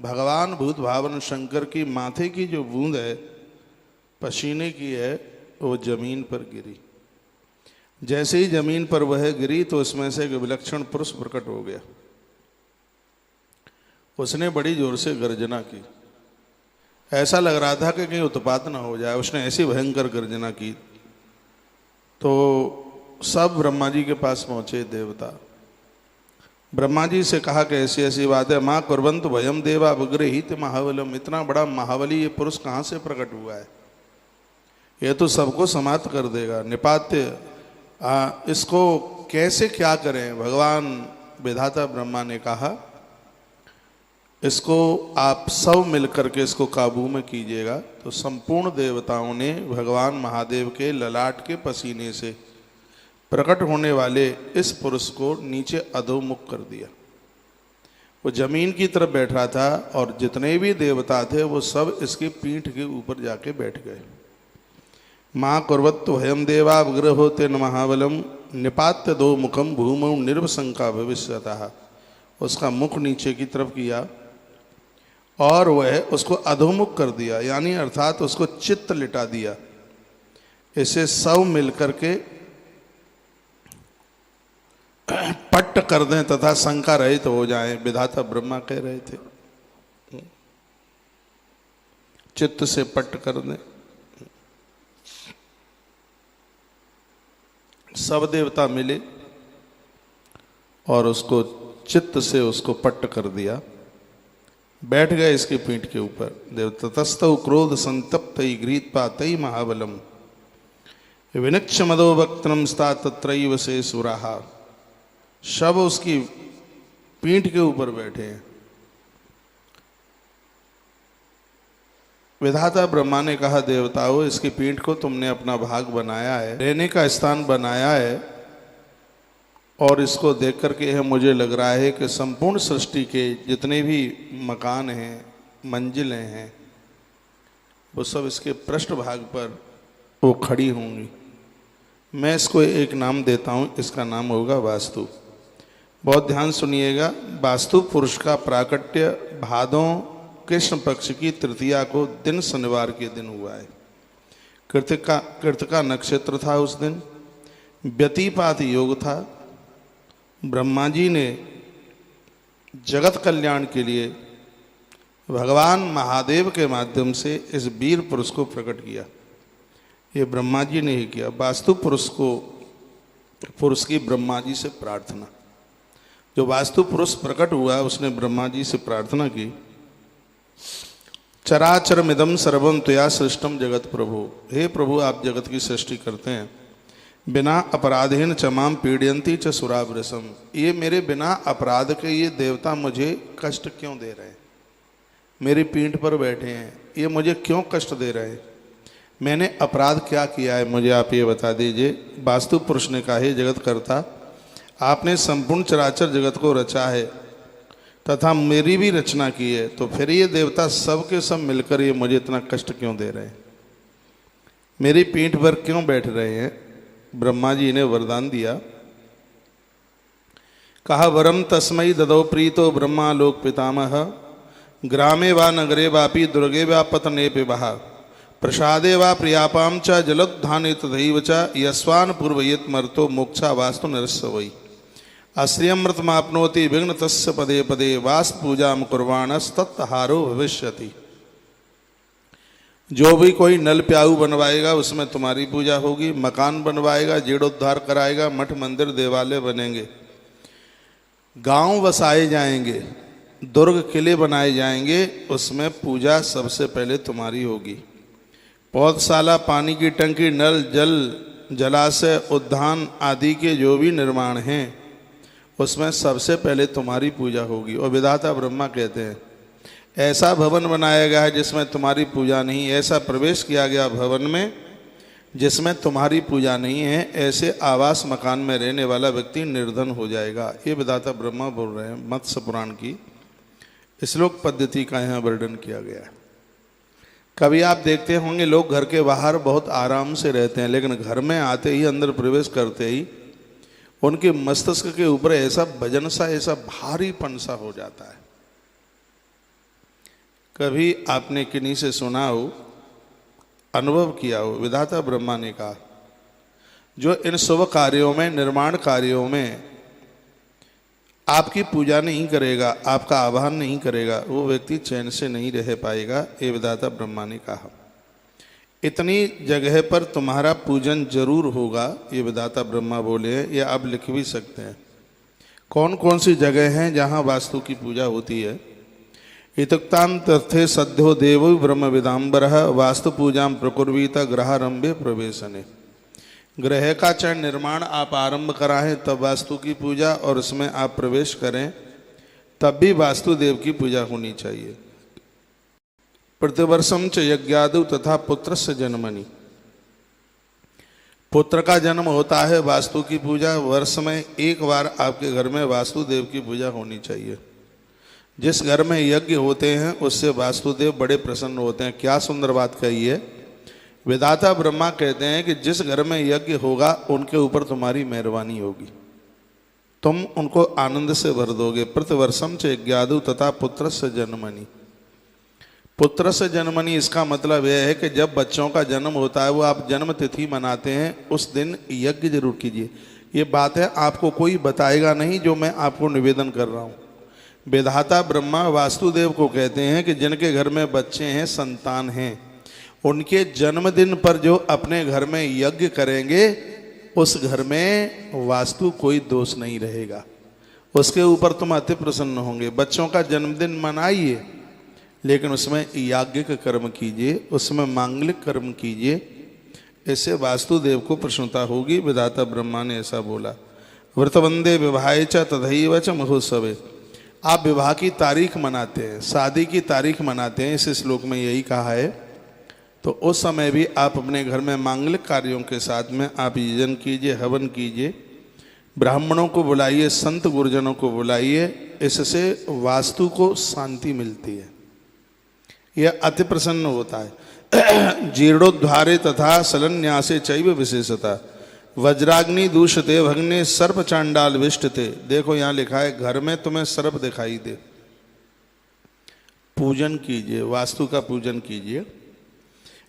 भगवान भूत भावन शंकर की माथे की जो बूंद है पसीने की है, वो जमीन पर गिरी। जैसे ही जमीन पर वह गिरी तो उसमें से एक विलक्षण पुरुष प्रकट हो गया। उसने बड़ी जोर से गर्जना की, ऐसा लग रहा था कि कहीं उत्पात ना हो जाए। उसने ऐसी भयंकर गर्जना की तो सब ब्रह्मा जी के पास पहुंचे देवता। ब्रह्मा जी से कहा कि ऐसी ऐसी बात है। माँ कुर्वंत भयम देवा विग्रहित महाबलम। इतना बड़ा महाबली ये पुरुष कहाँ से प्रकट हुआ है, ये तो सबको समाप्त कर देगा। निपात्य इसको कैसे क्या करें। भगवान विधाता ब्रह्मा ने कहा इसको आप सब मिलकर के इसको काबू में कीजिएगा। तो संपूर्ण देवताओं ने भगवान महादेव के ललाट के पसीने से प्रकट होने वाले इस पुरुष को नीचे अधोमुख कर दिया। वो जमीन की तरफ बैठ रहा था और जितने भी देवता थे वो सब इसकी पीठ के ऊपर जाके बैठ गए। माँ कुर्वत्तु हयम देवा विग्रह होते न महाबलम निपात्य दो मुखम भूमौ निर्वशंका भविष्यतः। उसका मुख नीचे की तरफ किया और वह उसको अधोमुख कर दिया, यानी अर्थात उसको चित्त लिटा दिया। इसे सब मिलकर के पट्ट कर दें तथा शंका रहित हो जाएं, विधाता ब्रह्मा कह रहे थे। चित्त से पट्ट कर दें। सब देवता मिले और उसको चित्त से उसको पट्ट कर दिया। बैठ गए इसकी पीठ के ऊपर। देवता ततस्तौ क्रोध संतप्त गृहीत पातई महाबलम विनिक्ष मदो वक्त्रम स्था तत्रैव से सुराहा। सब उसकी पीठ के ऊपर बैठे हैं। विधाता ब्रह्मा ने कहा देवताओं, इसकी पीठ को तुमने अपना भाग बनाया है, रहने का स्थान बनाया है, और इसको देख करके यह मुझे लग रहा है कि संपूर्ण सृष्टि के जितने भी मकान हैं, मंजिलें हैं, वो सब इसके पृष्ठभाग पर वो खड़ी होंगी। मैं इसको एक नाम देता हूँ, इसका नाम होगा वास्तु। बहुत ध्यान सुनिएगा। वास्तु पुरुष का प्राकट्य भादों कृष्ण पक्ष की तृतीया को दिन शनिवार के दिन हुआ है। कृतिका नक्षत्र था उस दिन, व्यतिपात योग था। ब्रह्मा जी ने जगत कल्याण के लिए भगवान महादेव के माध्यम से इस वीर पुरुष को प्रकट किया। ये ब्रह्मा जी ने ही किया। वास्तु पुरुष की ब्रह्मा जी से प्रार्थना। जो वास्तु पुरुष प्रकट हुआ उसने ब्रह्मा जी से प्रार्थना की, चराचरमिदं सर्वं त्वया सृष्टम जगत प्रभु। हे प्रभु, आप जगत की सृष्टि करते हैं, बिना अपराधेन चमाम पीड़यंती च सुरावृसम। ये मेरे बिना अपराध के ये देवता मुझे कष्ट क्यों दे रहे हैं, मेरी पीठ पर बैठे हैं, ये मुझे क्यों कष्ट दे रहे हैं? मैंने अपराध क्या किया है, मुझे आप ये बता दीजिए। वास्तु पुरुष ने कहा, हे जगत कर्ता, आपने संपूर्ण चराचर जगत को रचा है तथा मेरी भी रचना की है, तो फिर ये देवता सब के सब मिलकर ये मुझे इतना कष्ट क्यों दे रहे हैं? मेरी पीठ पर क्यों बैठ रहे हैं? ब्रह्मा जी ने वरदान दिया, कहा, वरम तस्मै ददौ प्रीतो ब्रह्मा लोक पितामह, ग्रामे वा नगरे वापि दुर्गे वा पतने पिबः, प्रसादे वा प्रियापाम च जलोत्थाने तथैव च, यस्वान् पूर्वयेत् मर्तो मोक्षा वास्तु नरस्य वै, आश्रयमृतमाप्नोति विघ्न तस्य पदे पदे, वास्तु पूजाम कुर्वाणस्तत्हारो भविष्यति। जो भी कोई नल प्याऊ बनवाएगा उसमें तुम्हारी पूजा होगी, मकान बनवाएगा, जीर्णोद्धार कराएगा, मठ मंदिर देवालय बनेंगे, गांव बसाए जाएंगे, दुर्ग किले बनाए जाएंगे, उसमें पूजा सबसे पहले तुम्हारी होगी। पौधशाला, पानी की टंकी, नल जल, जलाशय, उद्यान आदि के जो भी निर्माण हैं उसमें सबसे पहले तुम्हारी पूजा होगी। और विधाता ब्रह्मा कहते हैं, ऐसा भवन बनाया गया है जिसमें तुम्हारी पूजा नहीं, ऐसा प्रवेश किया गया भवन में जिसमें तुम्हारी पूजा नहीं है, ऐसे आवास मकान में रहने वाला व्यक्ति निर्धन हो जाएगा। ये विधाता ब्रह्मा बोल रहे हैं। मत्स्य पुराण की श्लोक पद्धति का यहाँ वर्णन किया गया है। कभी आप देखते होंगे लोग घर के बाहर बहुत आराम से रहते हैं, लेकिन घर में आते ही, अंदर प्रवेश करते ही उनके मस्तिष्क के ऊपर ऐसा वजन सा, ऐसा भारीपन सा हो जाता है। कभी आपने किन्हीं से सुना हो, अनुभव किया हो, विधाता ब्रह्मा ने कहा, जो इन शुभ कार्यों में, निर्माण कार्यों में आपकी पूजा नहीं करेगा, आपका आह्वान नहीं करेगा, वो व्यक्ति चैन से नहीं रह पाएगा। ये विधाता ब्रह्मा ने कहा। इतनी जगह पर तुम्हारा पूजन जरूर होगा, ये विधाता ब्रह्मा बोले हैं। ये आप लिख भी सकते हैं कौन कौन सी जगह हैं जहाँ वास्तु की पूजा होती है। इतुक्तान तथे सद्यो देवो ब्रह्म विदाम्बरः, वास्तु पूजा प्रकुर्वीत ग्रहारंभे प्रवेशने। ग्रह का चाहे निर्माण आप आरंभ कराएं तब वास्तु की पूजा, और उसमें आप प्रवेश करें तब भी वास्तुदेव की पूजा होनी चाहिए। प्रतिवर्षम च यज्ञादु तथा पुत्रस्य जन्मनि, पुत्र का जन्म होता है, वास्तु की पूजा। वर्ष में एक बार आपके घर में वास्तुदेव की पूजा होनी चाहिए। जिस घर में यज्ञ होते हैं उससे वास्तुदेव बड़े प्रसन्न होते हैं। क्या सुंदर बात कही है। वेदाता ब्रह्मा कहते हैं कि जिस घर में यज्ञ होगा उनके ऊपर तुम्हारी मेहरबानी होगी, तुम उनको आनंद से भर दोगे। प्रतिवर्षम च यज्ञादु तथा पुत्र से जन्मनि, पुत्र से जन्मनि इसका मतलब यह है कि जब बच्चों का जन्म होता है, वो आप जन्म तिथि मनाते हैं, उस दिन यज्ञ जरूर कीजिए। ये बात है आपको कोई बताएगा नहीं, जो मैं आपको निवेदन कर रहा हूँ। वेदाता ब्रह्मा वास्तुदेव को कहते हैं कि जिनके घर में बच्चे हैं, संतान हैं, उनके जन्मदिन पर जो अपने घर में यज्ञ करेंगे उस घर में वास्तु कोई दोष नहीं रहेगा, उसके ऊपर तुम अति प्रसन्न होंगे। बच्चों का जन्मदिन मनाइए, लेकिन उसमें याज्ञिक कर्म कीजिए, उसमें मांगलिक कर्म कीजिए, इससे वास्तुदेव को प्रसन्नता होगी। विधाता ब्रह्मा ने ऐसा बोला। व्रतवंदे विवाहे च तथैव च महोत्सवे, आप विवाह की तारीख मनाते हैं, शादी की तारीख मनाते हैं, इस श्लोक में यही कहा है। तो उस समय भी आप अपने घर में मांगलिक कार्यों के साथ में आप यजन कीजिए, हवन कीजिए, ब्राह्मणों को बुलाइए, संत गुरुजनों को बुलाइए, इससे वास्तु को शांति मिलती है, यह अति प्रसन्न होता है। जीर्णोद्धारे तथा सलन्यासे चैव विशेषता, वज्राग्नि दूषते भग्ने सर्प चांडाल विष्टते। देखो यहाँ लिखा है घर में तुम्हें सर्प दिखाई दे, पूजन कीजिए, वास्तु का पूजन कीजिए।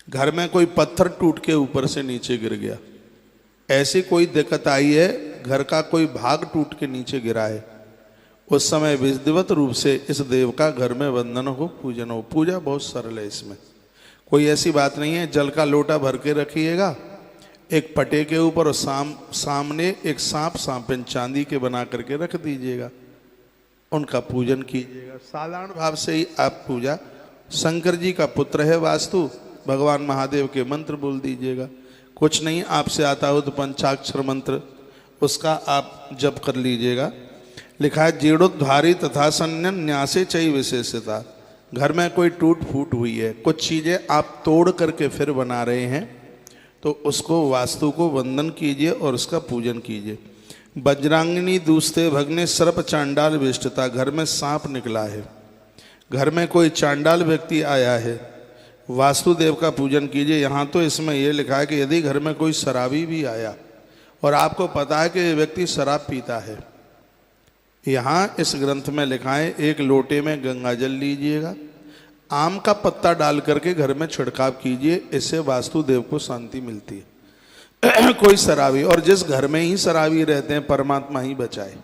घर में कोई पत्थर टूट के ऊपर से नीचे गिर गया, ऐसी कोई दिक्कत आई है, घर का कोई भाग टूट के नीचे गिरा है, उस समय विधिवत रूप से इस देव का घर में वंदन हो, पूजन हो। पूजा बहुत सरल है, इसमें कोई ऐसी बात नहीं है। जल का लोटा भर के रखिएगा एक पटे के ऊपर, और सामने एक सांप चांदी के बना करके रख दीजिएगा, उनका पूजन कीजिएगा। साधारण भाव से ही आप पूजा, शंकर जी का पुत्र है वास्तु, भगवान महादेव के मंत्र बोल दीजिएगा। कुछ नहीं आपसे आता हो तो पंचाक्षर मंत्र, उसका आप जप कर लीजिएगा। लिखा है जीर्णोद्धारी तथा सन्न्यासे चई विशेषता, घर में कोई टूट फूट हुई है, कुछ चीज़ें आप तोड़ करके फिर बना रहे हैं, तो उसको वास्तु को वंदन कीजिए और उसका पूजन कीजिए। वज्रांगिनी दूसते भगने सर्प चांडाल विष्टता, घर में सांप निकला है, घर में कोई चांडाल व्यक्ति आया है, वास्तुदेव का पूजन कीजिए। यहाँ तो इसमें यह लिखा है कि यदि घर में कोई शराबी भी आया और आपको पता है कि ये व्यक्ति शराब पीता है, यहाँ इस ग्रंथ में लिखा है एक लोटे में गंगा जल लीजिएगा, आम का पत्ता डाल करके घर में छिड़काव कीजिए, इससे वास्तुदेव को शांति मिलती है। कोई शराबी, और जिस घर में ही शराबी रहते हैं परमात्मा ही बचाए।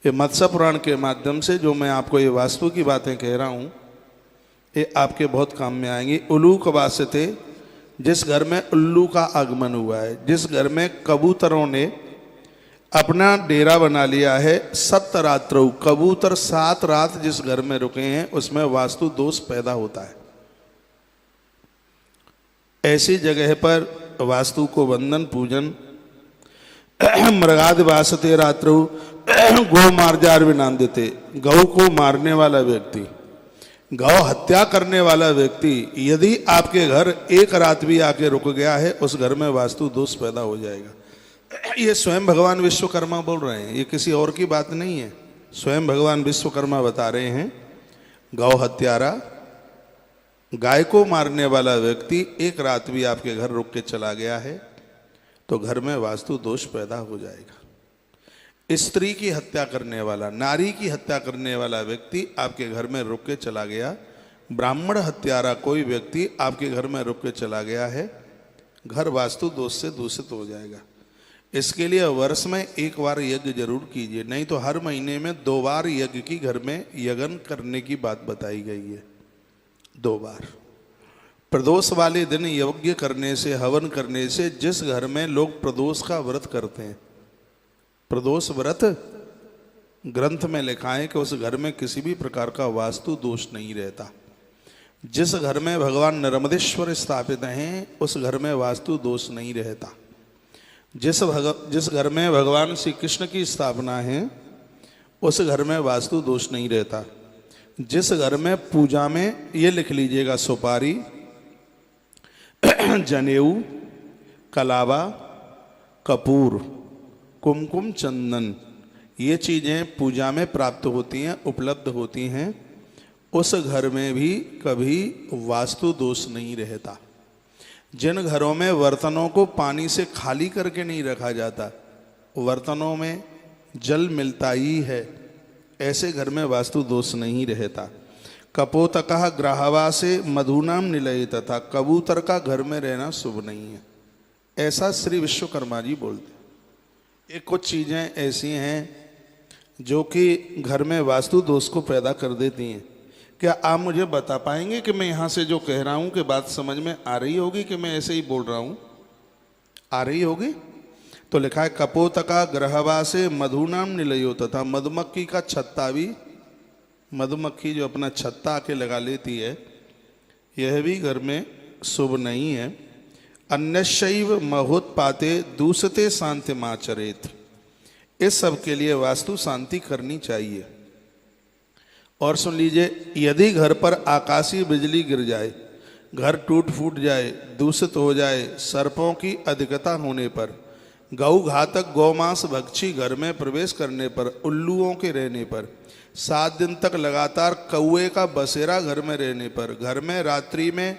ये मत्स्य पुराण के माध्यम से जो मैं आपको ये वास्तु की बातें कह रहा हूँ, ये आपके बहुत काम में आएंगी। उल्लू वास्ते, जिस घर में उल्लू का आगमन हुआ है, जिस घर में कबूतरों ने अपना डेरा बना लिया है, सप्तरात्रौ, कबूतर 7 रात जिस घर में रुके हैं उसमें वास्तु दोष पैदा होता है। ऐसी जगह पर वास्तु को वंदन पूजन। मृगाद वासते रात्रौ गौ मार्जार विनांदिते, गौ को मारने वाला व्यक्ति, गौ हत्या करने वाला व्यक्ति यदि आपके घर एक रात भी आके रुक गया है, उस घर में वास्तु दोष पैदा हो जाएगा। ये स्वयं भगवान विश्वकर्मा बोल रहे हैं, ये किसी और की बात नहीं है, स्वयं भगवान विश्वकर्मा बता रहे हैं। गौ हत्यारा, गाय को मारने वाला व्यक्ति एक रात भी आपके घर रुक के चला गया है तो घर में वास्तु दोष पैदा हो जाएगा। स्त्री की हत्या करने वाला, नारी की हत्या करने वाला व्यक्ति आपके घर में रुक के चला गया, ब्राह्मण हत्यारा कोई व्यक्ति आपके घर में रुक के चला गया है, घर वास्तु दोष से दूषित हो जाएगा। इसके लिए वर्ष में एक बार यज्ञ जरूर कीजिए, नहीं तो हर महीने में 2 बार यज्ञ की घर में यज्ञ करने की बात बताई गई है। 2 बार प्रदोष वाले दिन यज्ञ करने से, हवन करने से, जिस घर में लोग प्रदोष का व्रत करते हैं, प्रदोष व्रत ग्रंथ में लिखा है कि उस घर में किसी भी प्रकार का वास्तु दोष नहीं रहता। जिस घर में भगवान नर्मदेश्वर स्थापित हैं उस घर में वास्तु दोष नहीं रहता। जिस घर में भगवान श्री कृष्ण की स्थापना है उस घर में वास्तु दोष नहीं रहता। जिस घर में पूजा में, ये लिख लीजिएगा, सुपारी, जनेऊ, कलावा, कपूर, कुमकुम, चंदन, ये चीज़ें पूजा में प्राप्त होती हैं, उपलब्ध होती हैं, उस घर में भी कभी वास्तु दोष नहीं रहता। जिन घरों में बर्तनों को पानी से खाली करके नहीं रखा जाता, बर्तनों में जल मिलता ही है, ऐसे घर में वास्तु दोष नहीं रहता। कपोतकः ग्राहवासे मधुनाम निलय, तथा कबूतर का घर में रहना शुभ नहीं है, ऐसा श्री विश्वकर्मा जी बोलते। ये कुछ चीज़ें ऐसी हैं जो कि घर में वास्तु दोष को पैदा कर देती हैं। क्या आप मुझे बता पाएंगे कि मैं यहाँ से जो कह रहा हूँ कि बात समझ में आ रही होगी कि मैं ऐसे ही बोल रहा हूँ? आ रही होगी? तो लिखा है कपोतका ग्रहवासे मधुनाम निलयो, तथा मधुमक्खी का छत्ता भी, मधुमक्खी जो अपना छत्ता आके लगा लेती है, यह भी घर में शुभ नहीं है। अन्यशैव महोत्पाते दूसते शांति माचरेत, इस सब के लिए वास्तु शांति करनी चाहिए। और सुन लीजिए, यदि घर पर आकाशीय बिजली गिर जाए, घर टूट फूट जाए, दूषित हो जाए, सर्पों की अधिकता होने पर, गौ घातक गौमांस भक्षी घर में प्रवेश करने पर, उल्लुओं के रहने पर, 7 दिन तक लगातार कौए का बसेरा घर में रहने पर, घर में रात्रि में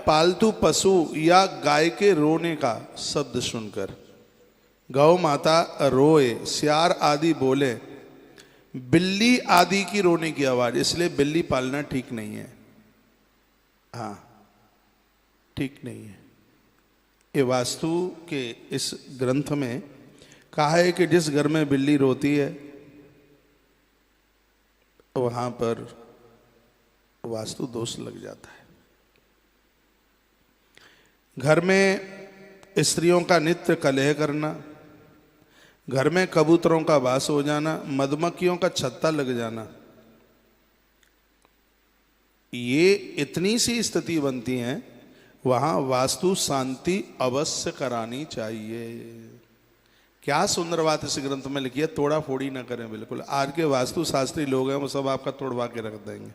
पालतू पशु या गाय के रोने का शब्द सुनकर, गौ माता रोए, सियार आदि बोले, बिल्ली आदि की रोने की आवाज, इसलिए बिल्ली पालना ठीक नहीं है। हाँ, ठीक नहीं है। ये वास्तु के इस ग्रंथ में कहा है कि जिस घर में बिल्ली रोती है वहां पर वास्तु दोष लग जाता है। घर में स्त्रियों का नित्य कलह करना, घर में कबूतरों का वास हो जाना, मधुमक्खियों का छत्ता लग जाना, ये इतनी सी स्थिति बनती है, वहां वास्तु शांति अवश्य करानी चाहिए। क्या सुंदर बात इस ग्रंथ में लिखी है, तोड़ा फोड़ी ना करें बिल्कुल। आज के वास्तु शास्त्री लोग हैं वो सब आपका तोड़वा के रख देंगे।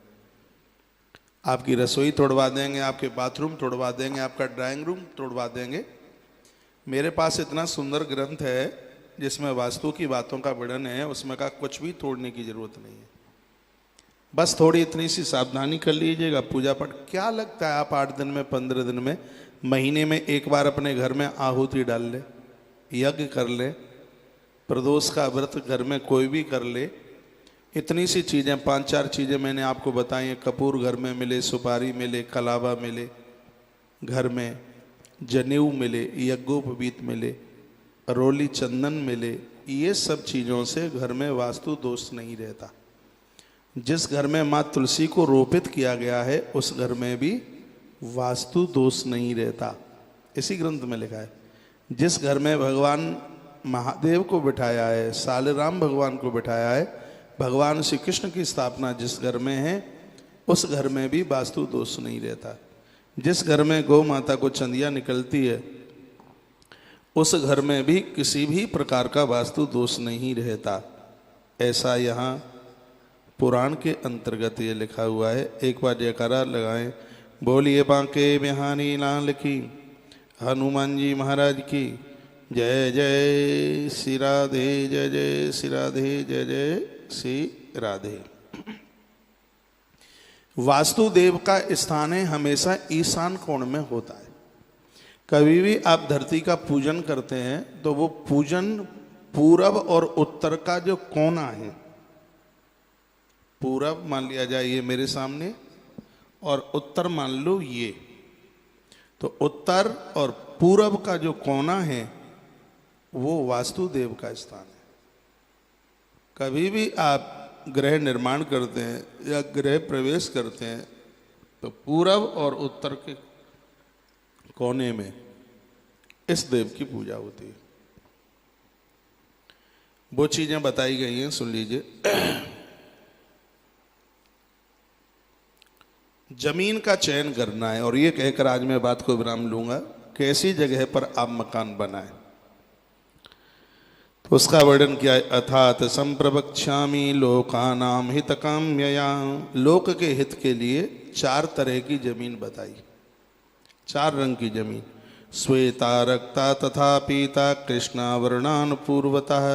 आपकी रसोई तोड़वा देंगे, आपके बाथरूम तोड़वा देंगे, आपका ड्राइंग रूम तोड़वा देंगे। मेरे पास इतना सुंदर ग्रंथ है जिसमें वास्तु की बातों का वर्णन है, उसमें का कुछ भी तोड़ने की जरूरत नहीं है। बस थोड़ी इतनी सी सावधानी कर लीजिएगा। पूजा पाठ क्या लगता है, आप 8 दिन में, 15 दिन में, महीने में एक बार अपने घर में आहुति डाल ले, यज्ञ कर ले, प्रदोष का व्रत घर में कोई भी कर ले। इतनी सी चीज़ें, 5-4 चीज़ें मैंने आपको बताई हैं। कपूर घर में मिले, सुपारी मिले, कलावा मिले, घर में जनेऊ मिले, यज्ञोपवीत मिले, रोली चंदन मिले, ये सब चीज़ों से घर में वास्तु दोष नहीं रहता। जिस घर में माँ तुलसी को रोपित किया गया है उस घर में भी वास्तु दोष नहीं रहता। इसी ग्रंथ में लिखा है। जिस घर में भगवान महादेव को बिठाया है, सालराम भगवान को बिठाया है, भगवान श्री कृष्ण की स्थापना जिस घर में है उस घर में भी वास्तु दोष नहीं रहता। जिस घर में गौ माता को चंदिया निकलती है उस घर में भी किसी भी प्रकार का वास्तु दोष नहीं रहता। ऐसा यहाँ पुराण के अंतर्गत ये लिखा हुआ है। एक बार जयकारा लगाएं, बोलिए बांके बिहारी लाल की, हनुमान जी महाराज की जय। जय श्री राधे, जय जय श्री राधे, जय जय श्री राधे। वास्तुदेव का स्थान है हमेशा ईशान कोण में होता है। कभी भी आप धरती का पूजन करते हैं तो वो पूजन पूरब और उत्तर का जो कोना है, पूरब मान लिया जाए ये मेरे सामने, और उत्तर मान लो ये, तो उत्तर और पूरब का जो कोना है वो वास्तुदेव का स्थान है। कभी भी आप गृह निर्माण करते हैं या गृह प्रवेश करते हैं तो पूरब और उत्तर के कोने में इस देव की पूजा होती है। वो चीजें बताई गई हैं, सुन लीजिए। जमीन का चयन करना है, और ये कहकर आज मैं बात को विराम लूंगा। कैसी जगह पर आप मकान बनाएं तो उसका वर्णन किया है। अथात संप्रवक्ष्यामि लोकानां हितकाम्यया, लोक के हित के लिए 4 तरह की जमीन बताई, 4 रंग की जमीन। श्वेता रक्ता तथा पीता कृष्णा वर्णान पूर्वतः,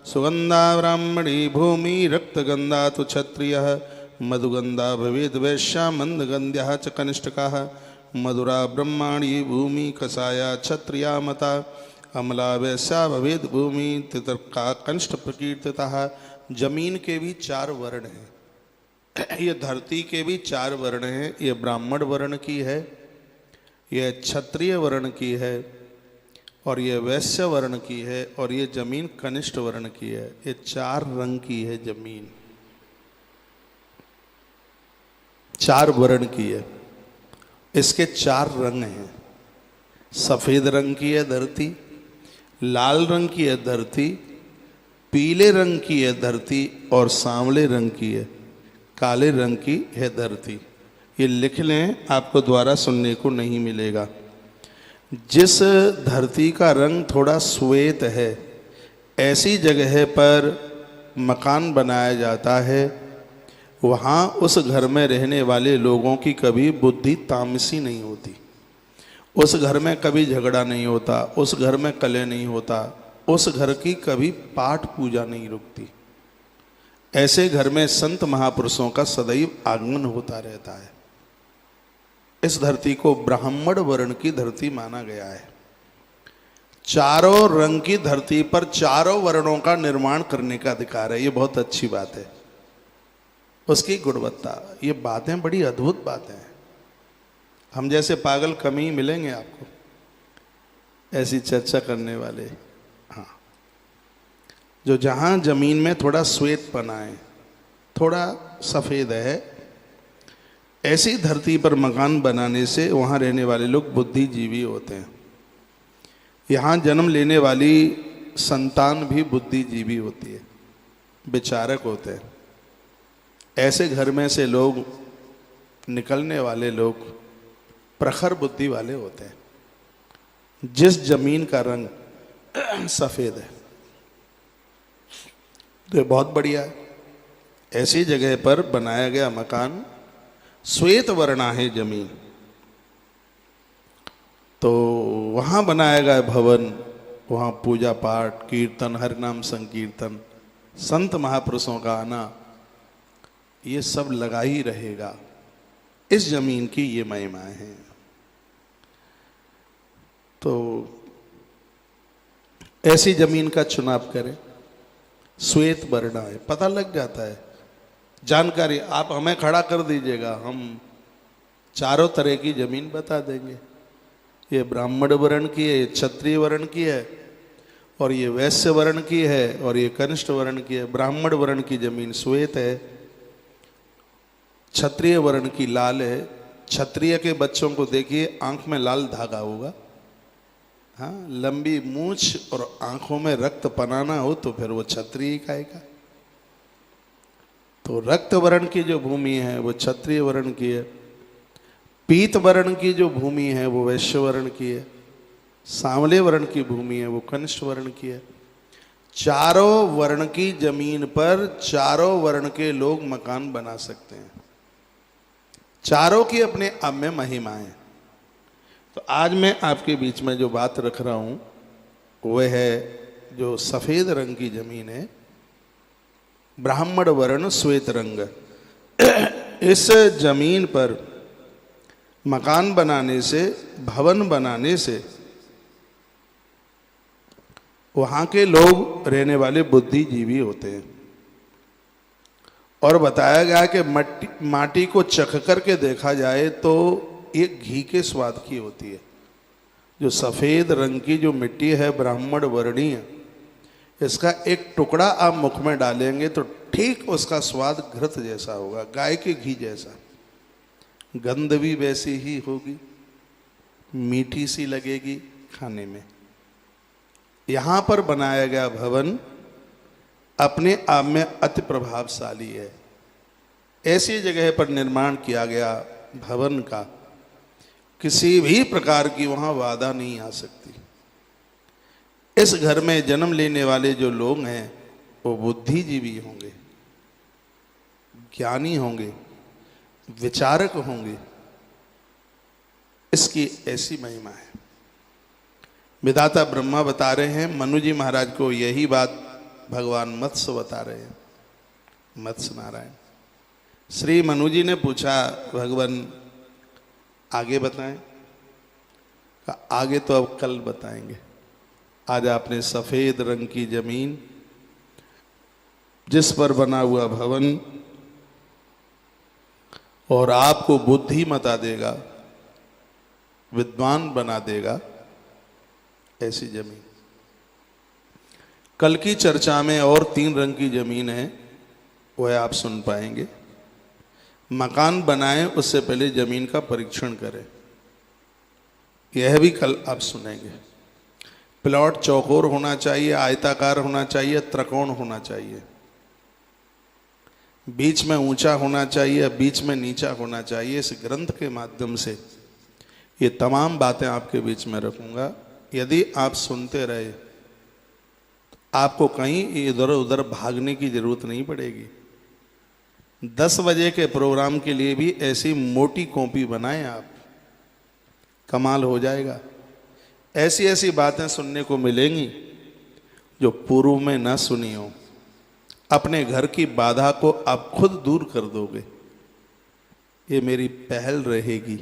सुगंधा ब्राह्मणी भूमि रक्तगंधा तो क्षत्रियः, मधुगंधा भवेद वैश्या मंदगंध्या च कनिष्ठकाः, मधुरा ब्रह्माणी भूमि कसाया क्षत्रिया मता, अमला वैश्या भवेद भूमि तितर्का कनिष्ठ प्रकीर्तितः। जमीन के भी 4 वर्ण हैं, ये धरती के भी 4 वर्ण हैं। ये ब्राह्मण वर्ण की है, ये क्षत्रिय वर्ण की है, और ये वैश्य वर्ण की है, और ये जमीन कनिष्ठ वर्ण की है। ये 4 रंग की है जमीन, 4 वर्ण की है। इसके 4 रंग हैं। सफेद रंग की है धरती, लाल रंग की है धरती, पीले रंग की है धरती, और सांवले रंग की है, काले रंग की है धरती। ये लिख लें, आपको द्वारा सुनने को नहीं मिलेगा। जिस धरती का रंग थोड़ा श्वेत है ऐसी जगह पर मकान बनाया जाता है, वहाँ उस घर में रहने वाले लोगों की कभी बुद्धि तामसी नहीं होती, उस घर में कभी झगड़ा नहीं होता, उस घर में कलह नहीं होता, उस घर की कभी पाठ पूजा नहीं रुकती। ऐसे घर में संत महापुरुषों का सदैव आगमन होता रहता है। इस धरती को ब्राह्मण वर्ण की धरती माना गया है। चारों रंग की धरती पर चारों वर्णों का निर्माण करने का अधिकार है। ये बहुत अच्छी बात है। उसकी गुणवत्ता, ये बातें बड़ी अद्भुत बातें हैं। हम जैसे पागल कम ही मिलेंगे आपको ऐसी चर्चा करने वाले। हाँ, जो जहाँ जमीन में थोड़ा श्वेतपना है, थोड़ा सफ़ेद है, ऐसी धरती पर मकान बनाने से वहाँ रहने वाले लोग बुद्धिजीवी होते हैं। यहाँ जन्म लेने वाली संतान भी बुद्धिजीवी होती है, विचारक होते हैं। ऐसे घर में से लोग निकलने वाले लोग प्रखर बुद्धि वाले होते हैं। जिस जमीन का रंग सफ़ेद है तो ये बहुत बढ़िया है। ऐसी जगह पर बनाया गया मकान श्वेत वर्णा है जमीन। तो वहां बनाया गया भवन, वहां पूजा पाठ, कीर्तन, हरिनाम संकीर्तन, संत महापुरुषों का आना, ये सब लगा ही रहेगा। इस जमीन की ये महिमाएं हैं। तो ऐसी जमीन का चुनाव करें, श्वेत वर्णा है, पता लग जाता है। जानकारी आप हमें खड़ा कर दीजिएगा, हम चारों तरह की जमीन बता देंगे। ये ब्राह्मण वर्ण की है, ये क्षत्रिय वर्ण की है, और ये वैश्य वर्ण की है, और ये कनिष्ठ वर्ण की है। ब्राह्मण वर्ण की जमीन श्वेत है, क्षत्रिय वर्ण की लाल है। क्षत्रिय के बच्चों को देखिए, आंख में लाल धागा होगा, हाँ, लंबी मूछ और आंखों में रक्त पनाना हो तो फिर वो क्षत्रिय कहेगा। तो रक्त वर्ण की जो भूमि है वो क्षत्रिय वर्ण की है। पीत वर्ण की जो भूमि है वो वैश्य वर्ण की है। सांवले वर्ण की भूमि है वो कनिष्ठ वर्ण की है। चारों वर्ण की जमीन पर चारों वर्ण के लोग मकान बना सकते हैं। चारों की अपने आप में महिमाएं। तो आज मैं आपके बीच में जो बात रख रहा हूं वह है जो सफेद रंग की जमीन है, ब्राह्मण वर्ण श्वेत रंग। इस जमीन पर मकान बनाने से, भवन बनाने से वहां के लोग रहने वाले बुद्धिजीवी होते हैं। और बताया गया कि माटी को चख करके देखा जाए तो ये घी के स्वाद की होती है। जो सफेद रंग की जो मिट्टी है ब्राह्मण वर्णीय, इसका एक टुकड़ा आप मुख में डालेंगे तो ठीक उसका स्वाद घृत जैसा होगा, गाय के घी जैसा। गंध भी वैसी ही होगी, मीठी सी लगेगी खाने में। यहां पर बनाया गया भवन अपने आप में अति प्रभावशाली है। ऐसी जगह पर निर्माण किया गया भवन का किसी भी प्रकार की वहां बाधा नहीं आ सकती। इस घर में जन्म लेने वाले जो लोग हैं वो बुद्धिजीवी होंगे, ज्ञानी होंगे, विचारक होंगे। इसकी ऐसी महिमा है। विधाता ब्रह्मा बता रहे हैं, मनु जी महाराज को यही बात भगवान मत्स्य बता रहे हैं, मत्स्य नारायण। श्री मनु जी ने पूछा, भगवान आगे बताएं? आगे तो अब कल बताएंगे। आज आपने सफेद रंग की जमीन जिस पर बना हुआ भवन और आपको बुद्धिमता देगा, विद्वान बना देगा, ऐसी जमीन। कल की चर्चा में और 3 रंग की जमीन है, वह आप सुन पाएंगे। मकान बनाएं उससे पहले जमीन का परीक्षण करें, यह भी कल आप सुनेंगे। प्लॉट चौकोर होना चाहिए, आयताकार होना चाहिए, त्रिकोण होना चाहिए, बीच में ऊंचा होना चाहिए, बीच में नीचा होना चाहिए। इस ग्रंथ के माध्यम से ये तमाम बातें आपके बीच में रखूंगा। यदि आप सुनते रहे तो आपको कहीं इधर उधर भागने की जरूरत नहीं पड़ेगी। 10 बजे के प्रोग्राम के लिए भी ऐसी मोटी कॉपी बनाएं आप, कमाल हो जाएगा। ऐसी ऐसी बातें सुनने को मिलेंगी जो पूर्व में ना सुनी हो। अपने घर की बाधा को आप खुद दूर कर दोगे, ये मेरी पहल रहेगी।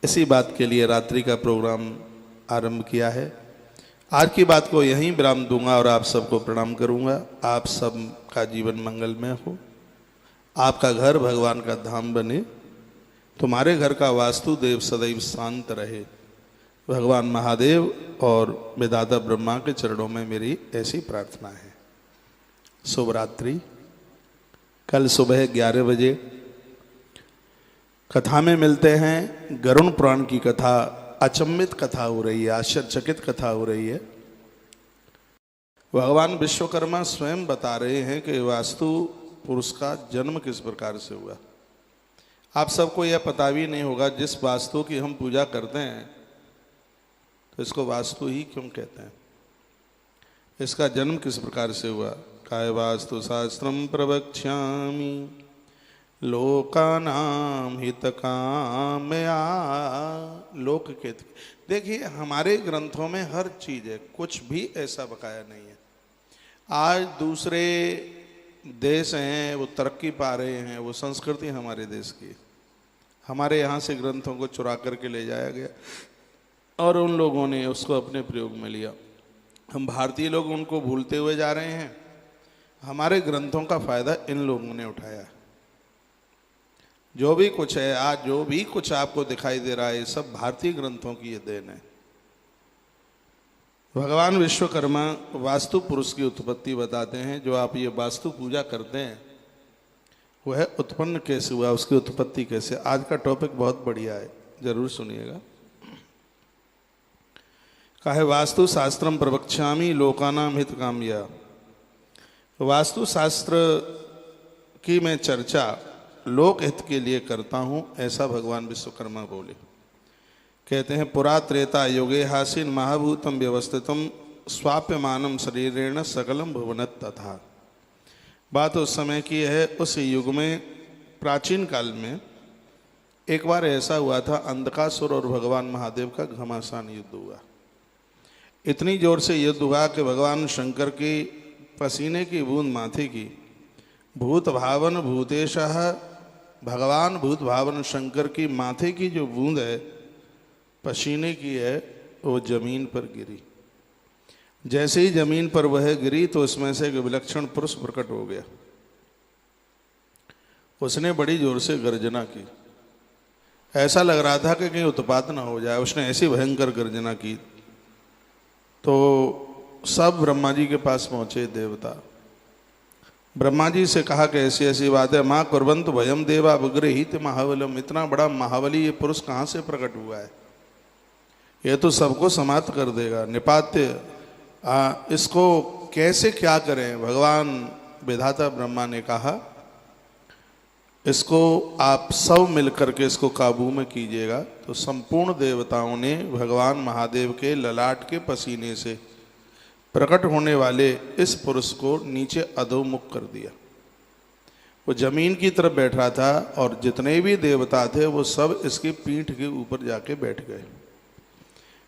इसी बात के लिए रात्रि का प्रोग्राम आरंभ किया है। आज की बात को यहीं विराम दूंगा और आप सबको प्रणाम करूंगा। आप सब का जीवन मंगलमय हो, आपका घर भगवान का धाम बने, तुम्हारे घर का वास्तुदेव सदैव शांत रहे। भगवान महादेव और विधाता ब्रह्मा के चरणों में मेरी ऐसी प्रार्थना है। शुभ रात्रि। कल सुबह 11 बजे कथा में मिलते हैं। गरुण पुराण की कथा, अचंभित कथा हो रही है, आश्चर्यचकित कथा हो रही है। भगवान विश्वकर्मा स्वयं बता रहे हैं कि वास्तु पुरुष का जन्म किस प्रकार से हुआ। आप सबको यह पता भी नहीं होगा, जिस वास्तु की हम पूजा करते हैं तो इसको वास्तु ही क्यों कहते हैं, इसका जन्म किस प्रकार से हुआ। काय वास्तु शास्त्रम प्रवक्ष्यामि लोकानाम हितकामया। लोक के देखिए हमारे ग्रंथों में हर चीज है, कुछ भी ऐसा बकाया नहीं है। आज दूसरे देश हैं वो तरक्की पा रहे हैं, वो संस्कृति हमारे देश की, हमारे यहाँ से ग्रंथों को चुरा करके ले जाया गया और उन लोगों ने उसको अपने प्रयोग में लिया। हम भारतीय लोग उनको भूलते हुए जा रहे हैं। हमारे ग्रंथों का फायदा इन लोगों ने उठाया। जो भी कुछ है आज, जो भी कुछ आपको दिखाई दे रहा है, ये सब भारतीय ग्रंथों की ये देन है। भगवान विश्वकर्मा वास्तु पुरुष की उत्पत्ति बताते हैं। जो आप ये वास्तु पूजा करते हैं वह उत्पन्न कैसे हुआ, उसकी उत्पत्ति कैसे। आज का टॉपिक बहुत बढ़िया है, जरूर सुनिएगा। कहे वास्तु शास्त्रम प्रवक्ष्यामि लोकानाम हितकामया। वास्तु शास्त्र की मैं चर्चा लोक हित के लिए करता हूँ, ऐसा भगवान विश्वकर्मा बोले। कहते हैं पुरा त्रेता युगे हासीन महाभूतम व्यवस्थितम स्वाप्यमानम शरीरेण सकलम भुवनत तथा। बात उस समय की है, उस युग में प्राचीन काल में एक बार ऐसा हुआ था, अंधकासुर और भगवान महादेव का घमासान युद्ध हुआ। इतनी जोर से युद्ध हुआ कि भगवान शंकर की पसीने की बूंद माथे की, भूत भावन भूतेशः, भगवान भूत भावन शंकर की माथे की जो बूंद है पसीने की है, वो जमीन पर गिरी। जैसे ही जमीन पर वह गिरी तो उसमें से एक विलक्षण पुरुष प्रकट हो गया। उसने बड़ी जोर से गर्जना की, ऐसा लग रहा था कि कहीं उत्पात ना हो जाए। उसने ऐसी भयंकर गर्जना की तो सब ब्रह्मा जी के पास पहुंचे देवता। ब्रह्मा जी से कहा कि ऐसी ऐसी बात है। माँ कुर्वंत भयम देवा विग्रहित महाबलम। इतना बड़ा महाबली ये पुरुष कहाँ से प्रकट हुआ है, ये तो सबको समाप्त कर देगा। निपात्य इसको कैसे क्या करें। भगवान विधाता ब्रह्मा ने कहा इसको आप सब मिलकर के इसको काबू में कीजिएगा। तो संपूर्ण देवताओं ने भगवान महादेव के ललाट के पसीने से प्रकट होने वाले इस पुरुष को नीचे अधोमुख कर दिया। वो जमीन की तरफ बैठ रहा था और जितने भी देवता थे वो सब इसकी पीठ के ऊपर जाके बैठ गए।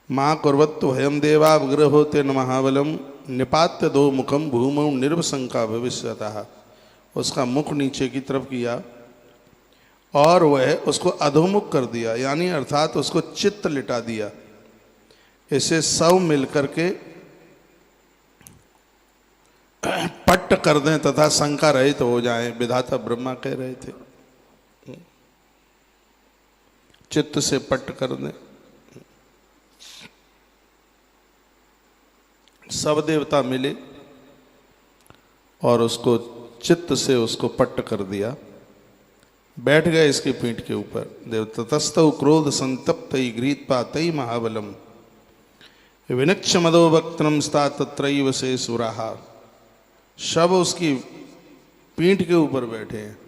माँ कुर्वत्तु हयम देवा विग्रहो तेन महाबलम निपात्य दो मुखम भूमौ निर्वशंका भविष्यतः। उसका मुख नीचे की तरफ किया और वह उसको अधोमुख कर दिया, यानी अर्थात उसको चित्त लिटा दिया। इसे सब मिलकर के पट्ट कर दें तथा शंका रहित हो जाएं, विधाता ब्रह्मा कह रहे थे। चित्त से पट्ट कर दें। सब देवता मिले और उसको चित्त से उसको पट्ट कर दिया। बैठ गए इसकी पीठ के ऊपर। देवतस्तौ क्रोध संतप्तई गृहीत्पातई महाबलम विनक्ष मदो वक्त्रम स्था तत्रैव से सुराहा। सब उसकी पीठ के ऊपर बैठे हैं।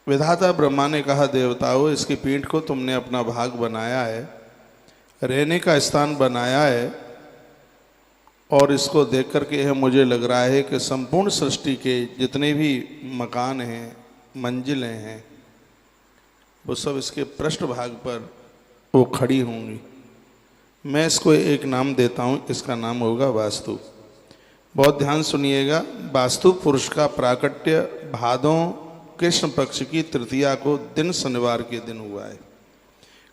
विधाता ब्रह्मा ने कहा देवताओं, इसकी पीठ को तुमने अपना भाग बनाया है, रहने का स्थान बनाया है, और इसको देख करके है मुझे लग रहा है कि संपूर्ण सृष्टि के जितने भी मकान हैं, मंजिलें हैं, वो सब इसके पृष्ठभाग पर वो खड़ी होंगी। मैं इसको एक नाम देता हूँ, इसका नाम होगा वास्तु। बहुत ध्यान सुनिएगा। वास्तु पुरुष का प्राकट्य भादों कृष्ण पक्ष की तृतीया को दिन शनिवार के दिन हुआ है।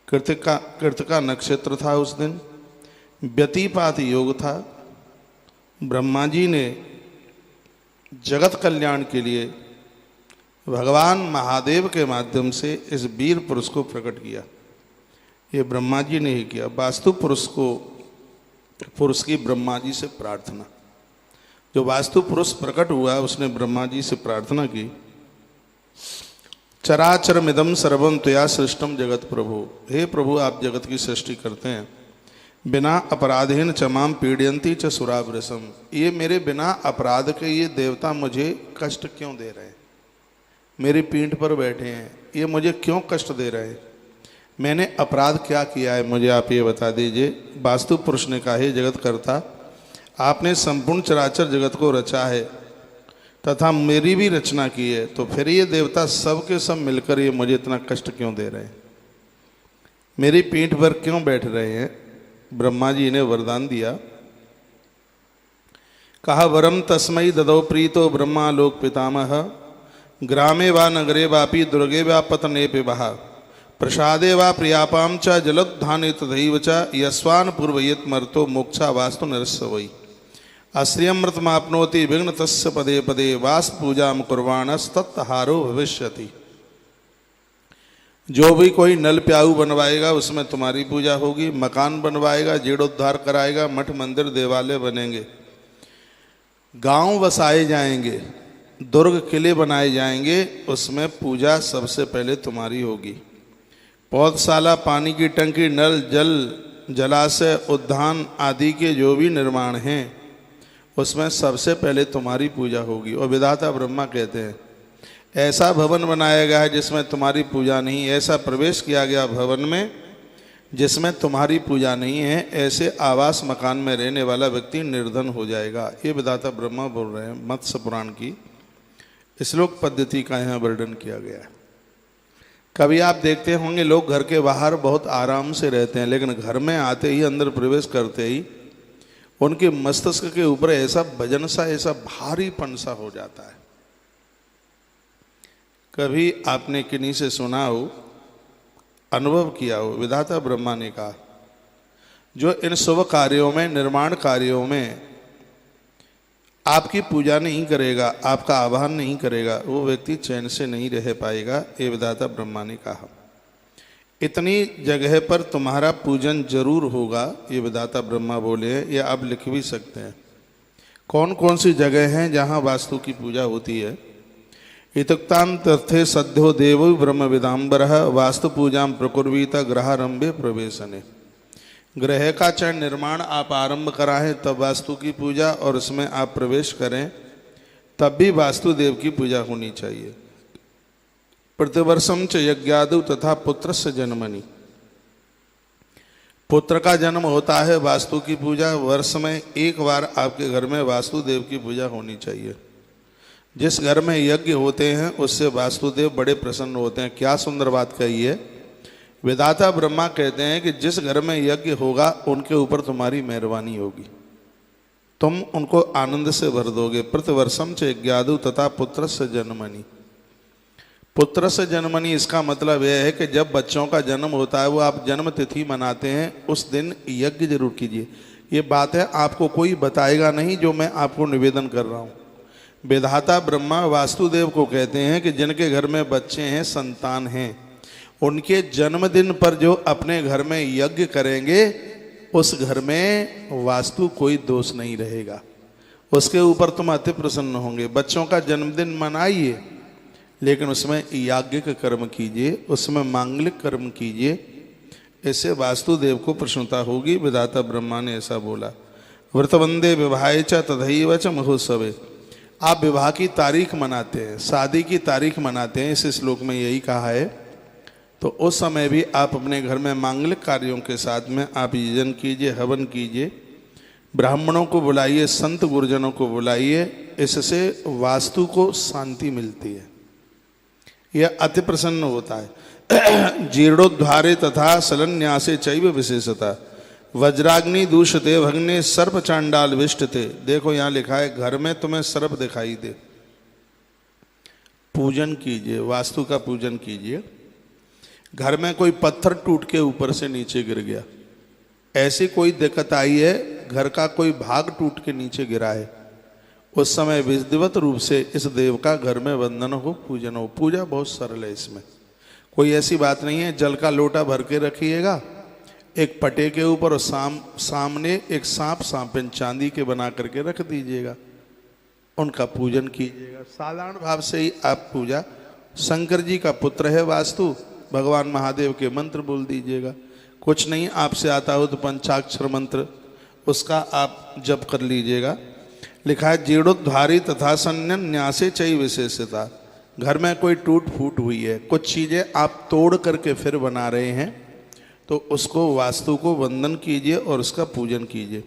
कृतिका नक्षत्र था उस दिन, व्यतिपात योग था। ब्रह्मा जी ने जगत कल्याण के लिए भगवान महादेव के माध्यम से इस वीर पुरुष को प्रकट किया। ये ब्रह्मा जी ने ही किया। वास्तु पुरुष की ब्रह्मा जी से प्रार्थना। जो वास्तु पुरुष प्रकट हुआ उसने ब्रह्मा जी से प्रार्थना की, चराचरमिदं सर्वं त्वया सृष्टम जगत प्रभु। हे प्रभु, आप जगत की सृष्टि करते हैं, बिना अपराधेन चमाम पीड़यंती च सुरावृसम। ये मेरे बिना अपराध के ये देवता मुझे कष्ट क्यों दे रहे हैं? मेरी पीठ पर बैठे हैं, ये मुझे क्यों कष्ट दे रहे हैं? मैंने अपराध क्या किया है, मुझे आप ये बता दीजिए। वास्तु पुरुष ने कहा, हे जगत कर्ता, आपने संपूर्ण चराचर जगत को रचा है, तथा मेरी भी रचना की है, तो फिर ये देवता सब के सब मिलकर ये मुझे इतना कष्ट क्यों दे रहे हैं, मेरी पीठ पर क्यों बैठ रहे हैं। ब्रह्मा जी ने वरदान दिया, कहा वरम तस्मै ददौ प्रीतो ब्रह्मा लोक पितामह, ग्रामे वा नगरे वापि दुर्गे वा पतने पिबः, प्रसादे वा प्रियापाम च जलोत्थाने तथैव च, यस्वान् पूर्वयेत् मर्तो मोक्षा वास्तु नरस्य वै, आश्रियमृतमाप्नोति विघ्न तस्य पदे पदे, वास पूजा कुर्वाणस्तत्हारो भविष्यति। जो भी कोई नल प्याऊ बनवाएगा उसमें तुम्हारी पूजा होगी, मकान बनवाएगा, जीर्णोद्धार कराएगा, मठ मंदिर देवालय बनेंगे, गांव बसाए जाएंगे, दुर्ग किले बनाए जाएंगे, उसमें पूजा सबसे पहले तुम्हारी होगी। पौधशाला, पानी की टंकी, नल जल, जलाशय, उद्यान आदि के जो भी निर्माण हैं उसमें सबसे पहले तुम्हारी पूजा होगी। और विधाता ब्रह्मा कहते हैं ऐसा भवन बनाया गया है जिसमें तुम्हारी पूजा नहीं, ऐसा प्रवेश किया गया भवन में जिसमें तुम्हारी पूजा नहीं है, ऐसे आवास मकान में रहने वाला व्यक्ति निर्धन हो जाएगा। ये विधाता ब्रह्मा बोल रहे हैं। मत्स्य पुराण की श्लोक पद्धति का यहाँ वर्णन किया गया है। कभी आप देखते होंगे लोग घर के बाहर बहुत आराम से रहते हैं, लेकिन घर में आते ही, अंदर प्रवेश करते ही उनके मस्तिष्क के ऊपर ऐसा वजन सा, ऐसा भारीपन सा हो जाता है। कभी आपने किन्हीं से सुना हो, अनुभव किया हो, विधाता ब्रह्मा ने कहा जो इन शुभ कार्यों में, निर्माण कार्यों में आपकी पूजा नहीं करेगा, आपका आह्वान नहीं करेगा, वो व्यक्ति चैन से नहीं रह पाएगा। ये विधाता ब्रह्मा ने कहा। इतनी जगह पर तुम्हारा पूजन जरूर होगा, ये विधाता ब्रह्मा बोले हैं। ये आप लिख भी सकते हैं कौन कौन सी जगह हैं जहाँ वास्तु की पूजा होती है। इतुक्तांतर्थे सद्यो देवो ब्रह्म विदाम्बरः, वास्तु पूजा प्रकुर्वीत ग्रहारंभे प्रवेशने। ग्रह का चरण निर्माण आप आरंभ कराएं तब वास्तु की पूजा, और उसमें आप प्रवेश करें तब भी वास्तुदेव की पूजा होनी चाहिए। प्रतिवर्षम च यज्ञादु तथा पुत्रस्य जन्मनि, पुत्र का जन्म होता है, वास्तु की पूजा वर्ष में एक बार आपके घर में वास्तुदेव की पूजा होनी चाहिए। जिस घर में यज्ञ होते हैं उससे वास्तुदेव बड़े प्रसन्न होते हैं। क्या सुंदर बात कही है। विधाता ब्रह्मा कहते हैं कि जिस घर में यज्ञ होगा उनके ऊपर तुम्हारी मेहरबानी होगी, तुम उनको आनंद से भर दोगे। प्रतिवर्षम च यज्ञादु तथा पुत्र से जन्मनि, पुत्र से जन्मनि इसका मतलब यह है कि जब बच्चों का जन्म होता है, वो आप जन्म तिथि मनाते हैं, उस दिन यज्ञ जरूर कीजिए। ये बात है आपको कोई बताएगा नहीं, जो मैं आपको निवेदन कर रहा हूँ। विधाता ब्रह्मा वास्तुदेव को कहते हैं कि जिनके घर में बच्चे हैं, संतान हैं, उनके जन्मदिन पर जो अपने घर में यज्ञ करेंगे उस घर में वास्तु कोई दोष नहीं रहेगा, उसके ऊपर तुम अति प्रसन्न होंगे। बच्चों का जन्मदिन मनाइए, लेकिन उसमें याज्ञिक कर्म कीजिए, उसमें मांगलिक कर्म कीजिए, इससे वास्तुदेव को प्रसन्नता होगी। विधाता ब्रह्मा ने ऐसा बोला। व्रतवंदे विवाहे च तथैव च महोत्सवे, आप विवाह की तारीख मनाते हैं, शादी की तारीख मनाते हैं, इस श्लोक में यही कहा है। तो उस समय भी आप अपने घर में मांगलिक कार्यों के साथ में आप यजन कीजिए, हवन कीजिए, ब्राह्मणों को बुलाइए, संत गुरुजनों को बुलाइए, इससे वास्तु को शांति मिलती है, यह अति प्रसन्न होता है। जीर्णोद्धारे तथा सलन्यासे चैव विशेषता, वज्राग्नि दूषते भग्ने सर्प चांडाल विष्टते। देखो यहाँ लिखा है घर में तुम्हें सर्प दिखाई दे, पूजन कीजिए, वास्तु का पूजन कीजिए। घर में कोई पत्थर टूट के ऊपर से नीचे गिर गया, ऐसी कोई दिक्कत आई है, घर का कोई भाग टूट के नीचे गिरा है, उस समय विधिवत रूप से इस देव का घर में वंदन हो, पूजन हो। पूजा बहुत सरल है, इसमें कोई ऐसी बात नहीं है। जल का लोटा भर के रखिएगा एक पटे के ऊपर, और सामने एक सांपिन चांदी के बना करके रख दीजिएगा, उनका पूजन कीजिएगा। साधारण भाव से ही आप पूजा, शंकर जी का पुत्र है वास्तु, भगवान महादेव के मंत्र बोल दीजिएगा। कुछ नहीं आपसे आता हो तो पंचाक्षर मंत्र उसका आप जप कर लीजिएगा। लिखा है जीर्णोद्धारी तथा संन्यासे चई विशेषता, घर में कोई टूट फूट हुई है, कुछ चीज़ें आप तोड़ करके फिर बना रहे हैं, तो उसको वास्तु को वंदन कीजिए और उसका पूजन कीजिए।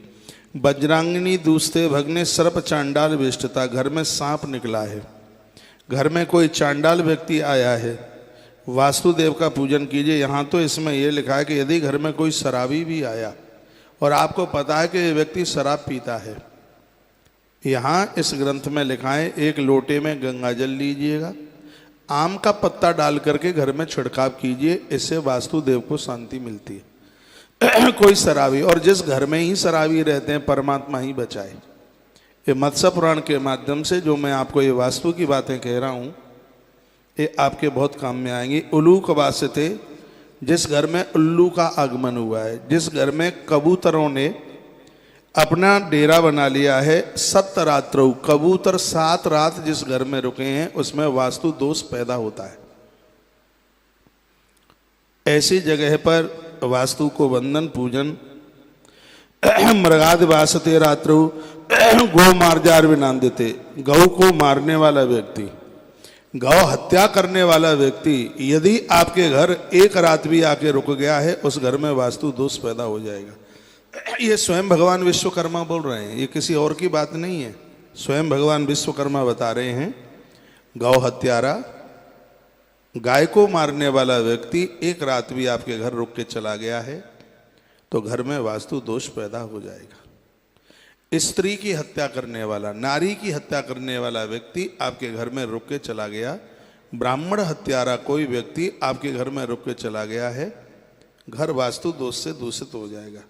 वज्रांगिनी दूसते भगने सर्प चांडाल विष्टता। घर में सांप निकला है, घर में कोई चांडाल व्यक्ति आया है, वास्तुदेव का पूजन कीजिए। यहाँ तो इसमें यह लिखा है कि यदि घर में कोई शराबी भी आया और आपको पता है कि ये व्यक्ति शराब पीता है, यहाँ इस ग्रंथ में लिखा है एक लोटे में गंगा जल लीजिएगा, आम का पत्ता डाल करके घर में छिड़काव कीजिए, इससे वास्तुदेव को शांति मिलती है। कोई शराबी, और जिस घर में ही शराबी रहते हैं परमात्मा ही बचाए। ये मत्स्य पुराण के माध्यम से जो मैं आपको ये वास्तु की बातें कह रहा हूँ, ये आपके बहुत काम में आएंगी। उल्लूक वास्ते, जिस घर में उल्लू का आगमन हुआ है, जिस घर में कबूतरों ने अपना डेरा बना लिया है, 7 रात्रौ, कबूतर 7 रात जिस घर में रुके हैं उसमें वास्तु दोष पैदा होता है। ऐसी जगह पर वास्तु को वंदन पूजन। मृगाद वासते रात्रौ गौ मार्जार विनांदते, गौ को मारने वाला व्यक्ति, गौ हत्या करने वाला व्यक्ति यदि आपके घर एक रात भी आके रुक गया है, उस घर में वास्तु दोष पैदा हो जाएगा। ये स्वयं भगवान विश्वकर्मा बोल रहे हैं, ये किसी और की बात नहीं है। स्वयं भगवान विश्वकर्मा बता रहे हैं, गौ हत्यारा, गाय को मारने वाला व्यक्ति एक रात भी आपके घर रुक के चला गया है तो घर में वास्तु दोष पैदा हो जाएगा। स्त्री की हत्या करने वाला, नारी की हत्या करने वाला व्यक्ति आपके घर में रुक के चला गया, ब्राह्मण हत्यारा कोई व्यक्ति आपके घर में रुक के चला गया है, घर वास्तु दोष से दूषित हो जाएगा।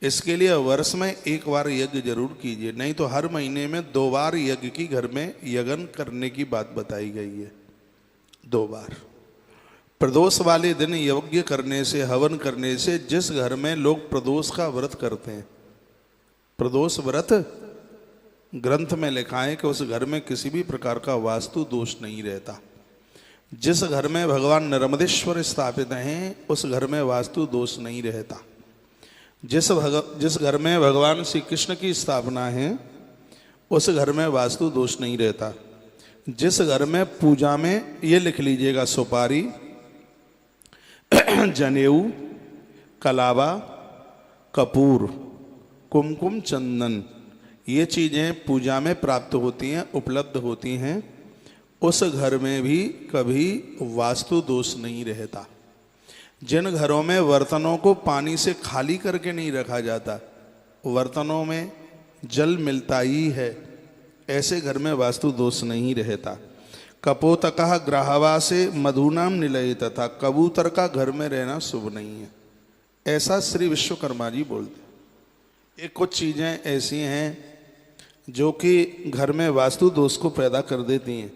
इसके लिए वर्ष में एक बार यज्ञ जरूर कीजिए, नहीं तो हर महीने में 2 बार यज्ञ की घर में यज्ञ करने की बात बताई गई है। 2 बार प्रदोष वाले दिन यज्ञ करने से, हवन करने से, जिस घर में लोग प्रदोष का व्रत करते हैं, प्रदोष व्रत ग्रंथ में लिखा है कि उस घर में किसी भी प्रकार का वास्तु दोष नहीं रहता। जिस घर में भगवान नर्मदेश्वर स्थापित हैं उस घर में वास्तु दोष नहीं रहता। जिस घर में भगवान श्री कृष्ण की स्थापना है उस घर में वास्तु दोष नहीं रहता। जिस घर में पूजा में, ये लिख लीजिएगा, सुपारी, जनेऊ, कलावा, कपूर, कुमकुम, चंदन, ये चीज़ें पूजा में प्राप्त होती हैं, उपलब्ध होती हैं, उस घर में भी कभी वास्तु दोष नहीं रहता। जिन घरों में बर्तनों को पानी से खाली करके नहीं रखा जाता, बर्तनों में जल मिलता ही है, ऐसे घर में वास्तु दोष नहीं रहता। कपोतकः ग्राहवासे मधुनाम निलय, तथा कबूतर का घर में रहना शुभ नहीं है, ऐसा श्री विश्वकर्मा जी बोलते। ये कुछ चीज़ें ऐसी हैं जो कि घर में वास्तु दोष को पैदा कर देती हैं।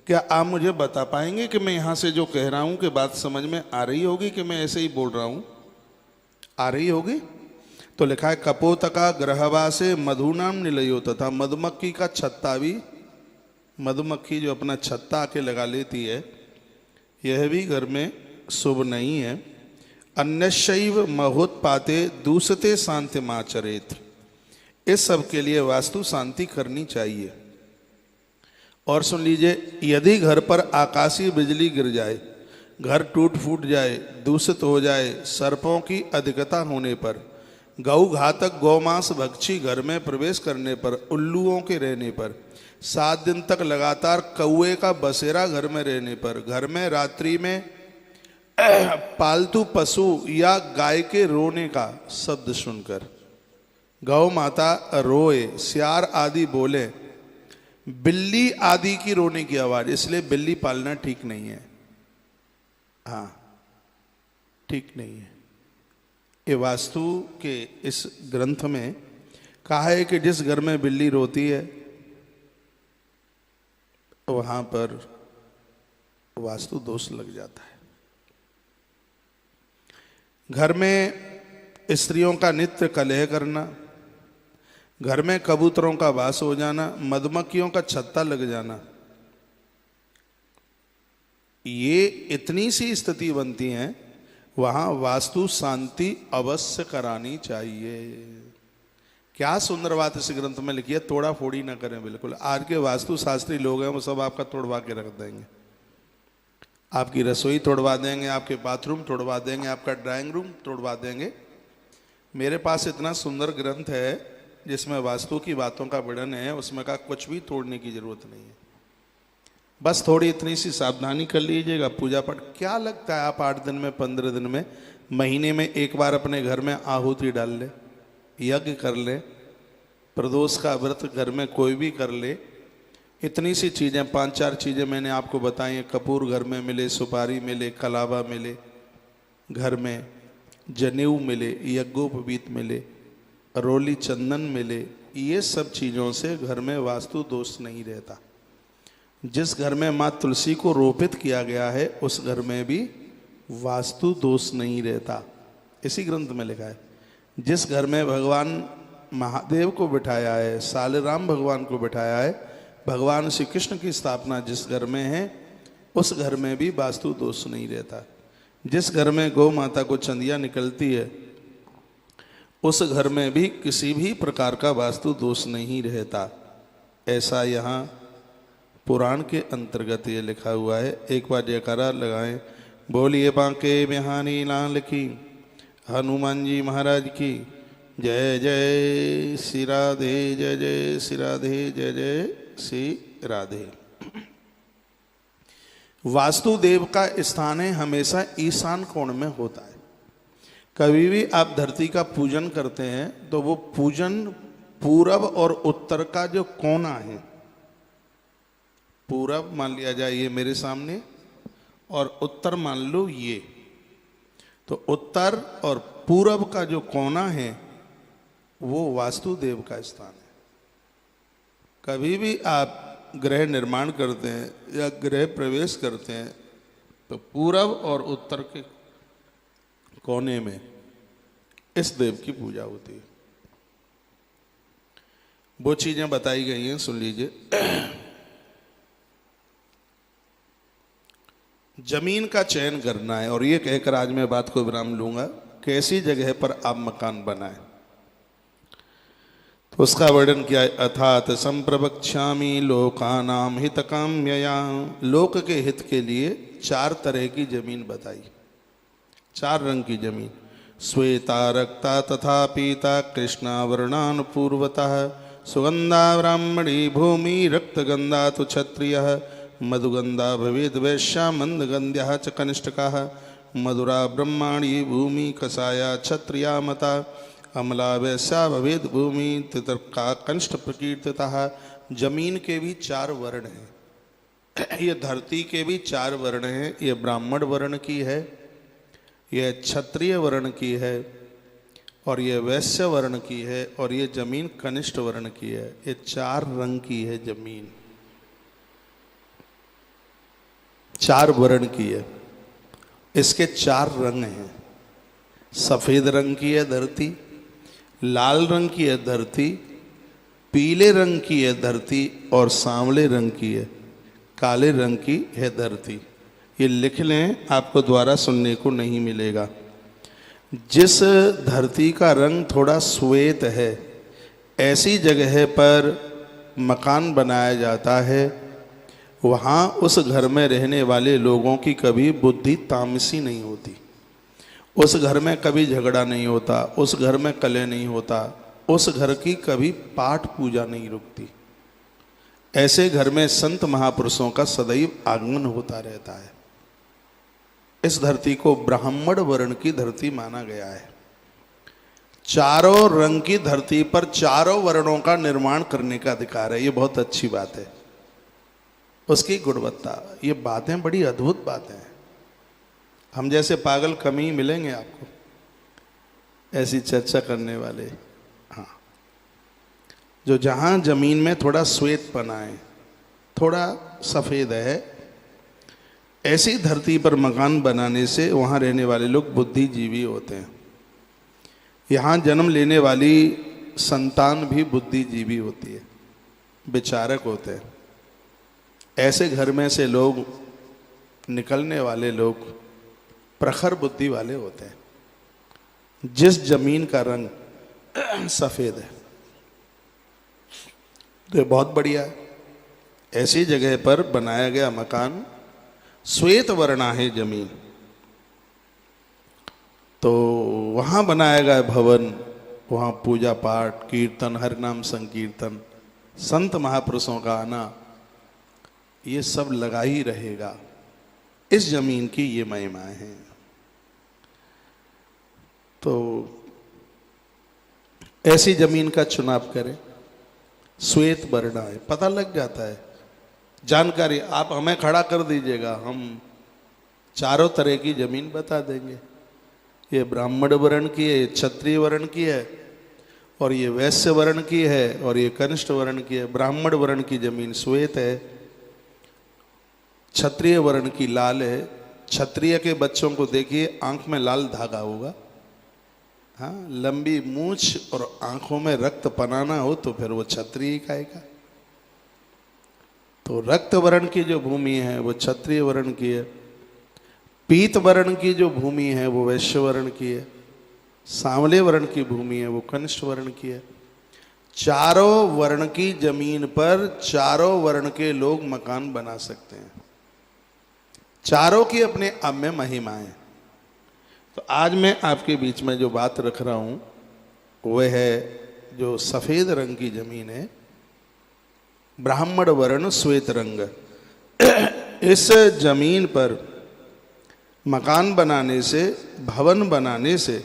क्या आप मुझे बता पाएंगे कि मैं यहाँ से जो कह रहा हूँ कि बात समझ में आ रही होगी कि मैं ऐसे ही बोल रहा हूँ? आ रही होगी? तो लिखा है कपोतका ग्रहवासे मधुनाम निलयो, तथा मधुमक्खी का छत्ता भी, मधुमक्खी जो अपना छत्ता आके लगा लेती है, यह भी घर में शुभ नहीं है। अन्यशैव महोत्पाते दूसते शांति माचरेत, इस सब के लिए वास्तु शांति करनी चाहिए। और सुन लीजिए, यदि घर पर आकाशीय बिजली गिर जाए, घर टूट फूट जाए, दूषित हो जाए, सर्पों की अधिकता होने पर, गौ घातक गौमांस भक्षी घर में प्रवेश करने पर, उल्लुओं के रहने पर, 7 दिन तक लगातार कौए का बसेरा घर में रहने पर, घर में रात्रि में पालतू पशु या गाय के रोने का शब्द सुनकर, गौ माता रोए, सियार आदि बोले, बिल्ली आदि की रोने की आवाज, इसलिए बिल्ली पालना ठीक नहीं है। हाँ, ठीक नहीं है। ये वास्तु के इस ग्रंथ में कहा है कि जिस घर में बिल्ली रोती है वहां पर वास्तु दोष लग जाता है। घर में स्त्रियों का नित्य कलह करना, घर में कबूतरों का वास हो जाना, मधुमक्खियों का छत्ता लग जाना, ये इतनी सी स्थिति बनती है, वहां वास्तु शांति अवश्य करानी चाहिए। क्या सुंदर बात इस ग्रंथ में लिखी है, तोड़ा फोड़ी ना करें। बिल्कुल आज के वास्तु शास्त्री लोग हैं वो सब आपका तोड़वा के रख देंगे, आपकी रसोई तोड़वा देंगे, आपके बाथरूम तोड़वा देंगे, आपका ड्राइंग रूम तोड़वा देंगे। मेरे पास इतना सुंदर ग्रंथ है जिसमें वास्तु की बातों का वर्णन है उसमें का कुछ भी तोड़ने की जरूरत नहीं है। बस थोड़ी इतनी सी सावधानी कर लीजिएगा। पूजा पाठ क्या लगता है, आप 8 दिन में, 15 दिन में, महीने में एक बार अपने घर में आहुति डाल ले, यज्ञ कर ले, प्रदोष का व्रत घर में कोई भी कर ले। इतनी सी चीज़ें, 5-4 चीज़ें मैंने आपको बताई हैं। कपूर घर में मिले, सुपारी मिले, कलावा मिले, घर में जनेऊ मिले, यज्ञोपवीत मिले, रोली चंदन मिले, ये सब चीज़ों से घर में वास्तु दोष नहीं रहता। जिस घर में माँ तुलसी को रोपित किया गया है उस घर में भी वास्तु दोष नहीं रहता। इसी ग्रंथ में लिखा है। जिस घर में भगवान महादेव को बिठाया है, सालराम भगवान को बिठाया है, भगवान श्री कृष्ण की स्थापना जिस घर में है उस घर में भी वास्तु दोष नहीं रहता। जिस घर में गौ माता को चंदिया निकलती है उस घर में भी किसी भी प्रकार का वास्तु दोष नहीं रहता। ऐसा यहाँ पुराण के अंतर्गत ये लिखा हुआ है। एक बार जयकारा लगाएं, बोलिए बांके बिहारी लाल की, हनुमान जी महाराज की जय। जय श्री राधे, जय जय श्री राधे, जय जय श्री राधे। वास्तुदेव का स्थान है हमेशा ईशान कोण में होता है। कभी भी आप धरती का पूजन करते हैं तो वो पूजन पूरब और उत्तर का जो कोना है, पूरब मान लिया जाए ये मेरे सामने, और उत्तर मान लो ये, तो उत्तर और पूरब का जो कोना है वो वास्तुदेव का स्थान है। कभी भी आप गृह निर्माण करते हैं या गृह प्रवेश करते हैं तो पूरब और उत्तर के कोने में इस देव की पूजा होती है। वो चीजें बताई गई हैं, सुन लीजिए। जमीन का चयन करना है, और ये कहकर आज मैं बात को विराम लूंगा। कैसी जगह पर आप मकान बनाएं तो उसका वर्णन किया है। अर्थात संप्रवक्ष्यामि लोकानाम हितकाम्यया, लोक के हित के लिए 4 तरह की जमीन बताई, 4 रंग की जमीन। श्वेता रक्ता तथा पीता कृष्णा वर्णानुपूर्वतः, सुगंधा ब्राह्मणी भूमि, रक्तगंधा तो क्षत्रियः, मधुगंधा भवेद वैश्या, मंदगंध्या च कनिष्ठकाः, मधुरा ब्रह्माणी भूमि, कसाया क्षत्रिया मता, अमला वैश्या भवेद भूमि, तितर्का कनिष्ठ प्रकीर्तितः। जमीन के भी 4 वर्ण हैं। ये धरती के भी 4 वर्ण हैं। ये ब्राह्मण वर्ण की है, ये क्षत्रिय वर्ण की है, और ये वैश्य वर्ण की है, और ये जमीन कनिष्ठ वर्ण की है। ये 4 रंग की है जमीन, 4 वर्ण की है। इसके 4 रंग हैं। सफेद रंग की है धरती, लाल रंग की है धरती, पीले रंग की है धरती, और सांवले रंग की है, काले रंग की है धरती। ये लिख लें, आपको द्वारा सुनने को नहीं मिलेगा। जिस धरती का रंग थोड़ा श्वेत है, ऐसी जगह पर मकान बनाया जाता है। वहाँ उस घर में रहने वाले लोगों की कभी बुद्धि तामसी नहीं होती, उस घर में कभी झगड़ा नहीं होता, उस घर में कलह नहीं होता, उस घर की कभी पाठ पूजा नहीं रुकती। ऐसे घर में संत महापुरुषों का सदैव आगमन होता रहता है। इस धरती को ब्राह्मण वर्ण की धरती माना गया है। 4 रंग की धरती पर 4 वर्णों का निर्माण करने का अधिकार है। ये बहुत अच्छी बात है। उसकी गुणवत्ता, ये बातें बड़ी अद्भुत बातें हैं। हम जैसे पागल कम ही मिलेंगे आपको ऐसी चर्चा करने वाले। हाँ, जो जहाँ जमीन में थोड़ा श्वेतपना है, थोड़ा सफ़ेद है, ऐसी धरती पर मकान बनाने से वहाँ रहने वाले लोग बुद्धिजीवी होते हैं। यहाँ जन्म लेने वाली संतान भी बुद्धिजीवी होती है, विचारक होते हैं। ऐसे घर में से लोग निकलने वाले लोग प्रखर बुद्धि वाले होते हैं। जिस जमीन का रंग सफ़ेद है तो ये बहुत बढ़िया है। ऐसी जगह पर बनाया गया मकान, श्वेत वर्णा है जमीन, तो वहाँ बनाया गया भवन वहाँ पूजा पाठ, कीर्तन, हरिनाम संकीर्तन, संत महापुरुषों का आना, ये सब लगा ही रहेगा। इस जमीन की ये महिमाएं हैं। तो ऐसी जमीन का चुनाव करें, श्वेत वर्ण है, पता लग जाता है, जानकारी। आप हमें खड़ा कर दीजिएगा, हम चारों तरह की जमीन बता देंगे। ये ब्राह्मण वर्ण की है, ये क्षत्रिय वर्ण की है, और ये वैश्य वर्ण की है, और ये कनिष्ठ वर्ण की है। ब्राह्मण वर्ण की जमीन श्वेत है, क्षत्रिय वर्ण की लाल है। क्षत्रिय के बच्चों को देखिए, आंख में लाल धागा होगा, हाँ, लंबी मूछ और आंखों में रक्त पनाना हो तो फिर वो क्षत्रिय का। तो रक्त वर्ण की जो भूमि है वो क्षत्रिय वर्ण की है। पीत वर्ण की जो भूमि है वो वैश्य वर्ण की है। सांवले वर्ण की भूमि है वो कनिष्ठ वर्ण की है। चारों वर्ण की जमीन पर चारों वर्ण के लोग मकान बना सकते हैं। चारों की अपने आप में महिमा है। तो आज मैं आपके बीच में जो बात रख रहा हूं वह है जो सफेद रंग की जमीन है, ब्राह्मण वर्ण श्वेत रंग। इस जमीन पर मकान बनाने से, भवन बनाने से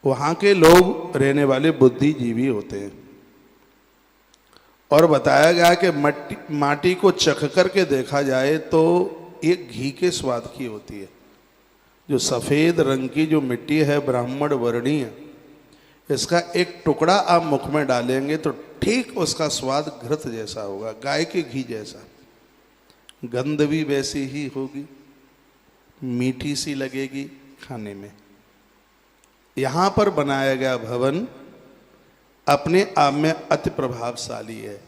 वहां के लोग रहने वाले बुद्धिजीवी होते हैं। और बताया गया कि माटी को चख करके देखा जाए तो एक घी के स्वाद की होती है। जो सफेद रंग की जो मिट्टी है ब्राह्मण वर्णीय, इसका एक टुकड़ा आप मुख में डालेंगे तो ठीक उसका स्वाद घृत जैसा होगा, गाय के घी जैसा। गंध भी वैसी ही होगी, मीठी सी लगेगी खाने में। यहां पर बनाया गया भवन अपने आप में अति प्रभावशाली है।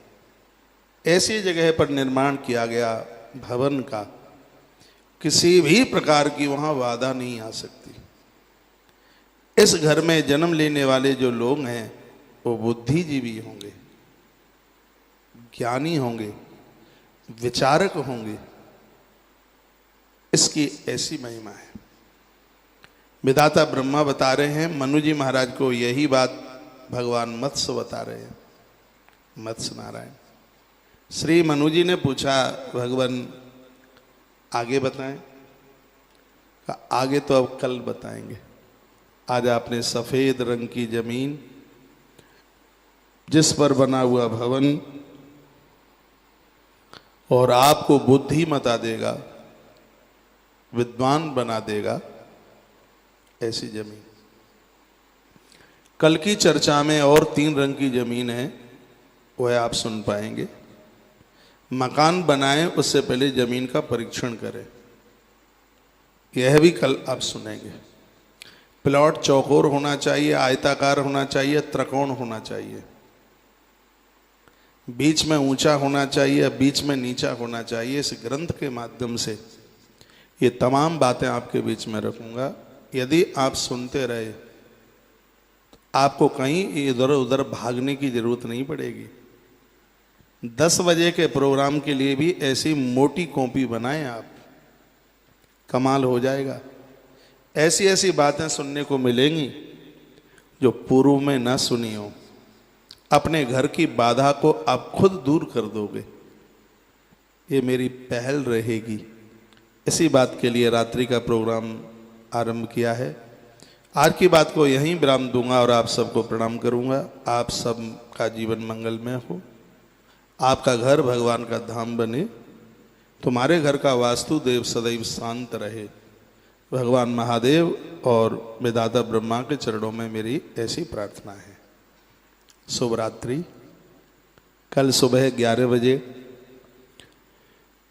ऐसी जगह पर निर्माण किया गया भवन का किसी भी प्रकार की वहां बाधा नहीं आ सकती। इस घर में जन्म लेने वाले जो लोग हैं वो बुद्धिजीवी होंगे, ज्ञानी होंगे, विचारक होंगे। इसकी ऐसी महिमा है। विधाता ब्रह्मा बता रहे हैं, मनु जी महाराज को यही बात भगवान मत्स्य बता रहे हैं, मत्स्य नारायण। श्री मनु जी ने पूछा, भगवान आगे बताएं? आगे तो अब कल बताएंगे। आज आपने सफेद रंग की जमीन जिस पर बना हुआ भवन और आपको बुद्धिमता देगा, विद्वान बना देगा, ऐसी जमीन। कल की चर्चा में और 3 रंग की जमीन है, वह आप सुन पाएंगे। मकान बनाएं उससे पहले जमीन का परीक्षण करें, यह भी कल आप सुनेंगे। प्लॉट चौकोर होना चाहिए, आयताकार होना चाहिए, त्रिकोण होना चाहिए, बीच में ऊंचा होना चाहिए, बीच में नीचा होना चाहिए। इस ग्रंथ के माध्यम से ये तमाम बातें आपके बीच में रखूंगा। यदि आप सुनते रहे आपको कहीं इधर उधर भागने की जरूरत नहीं पड़ेगी। 10 बजे के प्रोग्राम के लिए भी ऐसी मोटी कॉपी बनाएं आप, कमाल हो जाएगा। ऐसी ऐसी बातें सुनने को मिलेंगी जो पूर्व में ना सुनी हो। अपने घर की बाधा को आप खुद दूर कर दोगे, ये मेरी पहल रहेगी। इसी बात के लिए रात्रि का प्रोग्राम आरंभ किया है। आज की बात को यहीं विराम दूंगा और आप सबको प्रणाम करूंगा। आप सब का जीवन मंगलमय हो, आपका घर भगवान का धाम बने, तुम्हारे घर का वास्तुदेव सदैव शांत रहे। भगवान महादेव और विधाता ब्रह्मा के चरणों में मेरी ऐसी प्रार्थना है। शुभ रात्रि। कल सुबह 11 बजे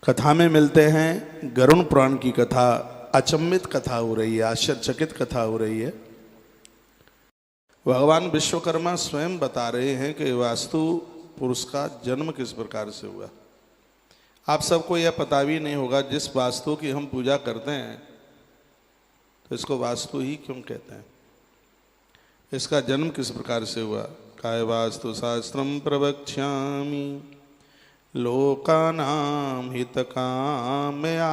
कथा में मिलते हैं। गरुण पुराण की कथा, अचंभित कथा हो रही है, आश्चर्यचकित कथा हो रही है। भगवान विश्वकर्मा स्वयं बता रहे हैं कि वास्तु पुरुष का जन्म किस प्रकार से हुआ। आप सबको यह पता भी नहीं होगा, जिस वास्तु की हम पूजा करते हैं तो इसको वास्तु ही क्यों कहते हैं, इसका जन्म किस प्रकार से हुआ। काय वास्तु शास्त्रम प्रवक्ष्यामि लोकानां हितकामया।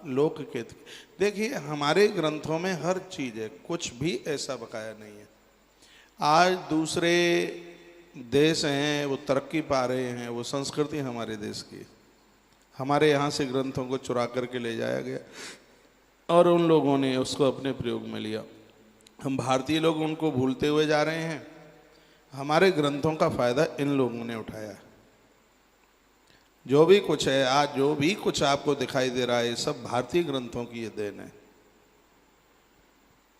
लोक के देखिए, हमारे ग्रंथों में हर चीज है, कुछ भी ऐसा बकाया नहीं है। आज दूसरे देश हैं, वो तरक्की पा रहे हैं, वो संस्कृति हमारे देश की, हमारे यहाँ से ग्रंथों को चुरा करके ले जाया गया और उन लोगों ने उसको अपने प्रयोग में लिया। हम भारतीय लोग उनको भूलते हुए जा रहे हैं। हमारे ग्रंथों का फायदा इन लोगों ने उठाया। जो भी कुछ है आज, जो भी कुछ आपको दिखाई दे रहा है, सब भारतीय ग्रंथों की ये देन है।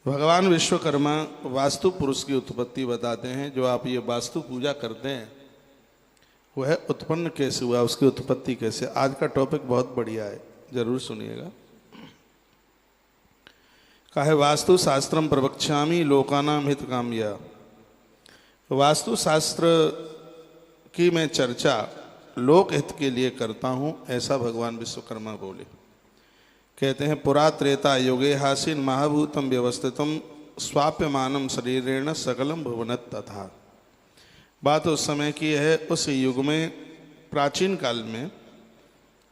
भगवान विश्वकर्मा वास्तु पुरुष की उत्पत्ति बताते हैं। जो आप ये वास्तु पूजा करते हैं वह उत्पन्न कैसे हुआ, उसकी उत्पत्ति कैसे। आज का टॉपिक बहुत बढ़िया है, जरूर सुनिएगा। कहा है वास्तु शास्त्रम प्रवक्ष्यामि लोकानां हित काम्या। वास्तु शास्त्र की मैं चर्चा लोक हित के लिए करता हूं, ऐसा भगवान विश्वकर्मा बोले। कहते हैं पुरा त्रेता युगे हासीन महाभूतम व्यवस्थितम स्वाप्यमानम शरीरेण सकलम भुवनत तथा। बात उस समय की है, उस युग में प्राचीन काल में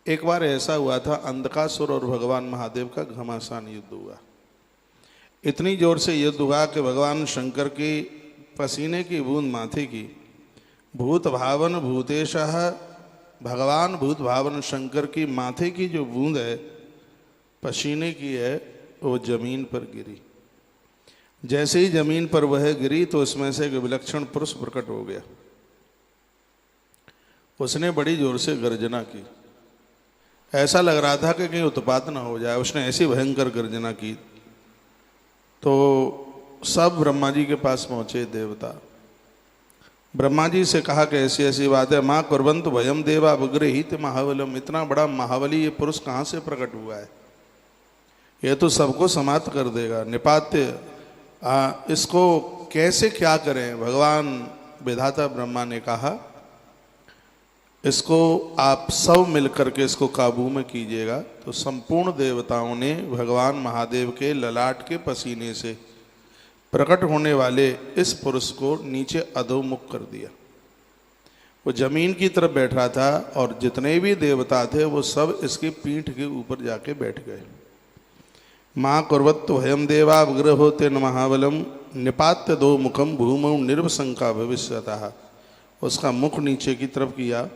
एक बार ऐसा हुआ था, अंधकासुर और भगवान महादेव का घमासान युद्ध हुआ। इतनी जोर से युद्ध हुआ कि भगवान शंकर की पसीने की बूंद माथे की, भूत भावन भूतेशः, भगवान भूत भावन शंकर की माथे की जो बूंद है पसीने की है, वो जमीन पर गिरी। जैसे ही जमीन पर वह गिरी तो उसमें से एक विलक्षण पुरुष प्रकट हो गया। उसने बड़ी जोर से गर्जना की। ऐसा लग रहा था कि कहीं उत्पात ना हो जाए। उसने ऐसी भयंकर गर्जना की तो सब ब्रह्मा जी के पास पहुंचे देवता। ब्रह्मा जी से कहा कि ऐसी ऐसी बात है। माँ कुर्वन्तु भयम देवा विग्रहीत महाबलम। इतना बड़ा महाबली ये पुरुष कहाँ से प्रकट हुआ है? ये तो सबको समाप्त कर देगा। निपात्य इसको कैसे क्या करें? भगवान विधाता ब्रह्मा ने कहा इसको आप सब मिलकर के इसको काबू में कीजिएगा। तो संपूर्ण देवताओं ने भगवान महादेव के ललाट के पसीने से प्रकट होने वाले इस पुरुष को नीचे अधोमुख कर दिया। वो जमीन की तरफ बैठ रहा था और जितने भी देवता थे वो सब इसकी पीठ के ऊपर जाके बैठ गए। माँ कुर्वत्तु भयम देवा विग्रहोते न महाबलम निपात्य दो मुखम भूमौ निर्वशंका भविष्यतः। उसका मुख नीचे की तरफ किया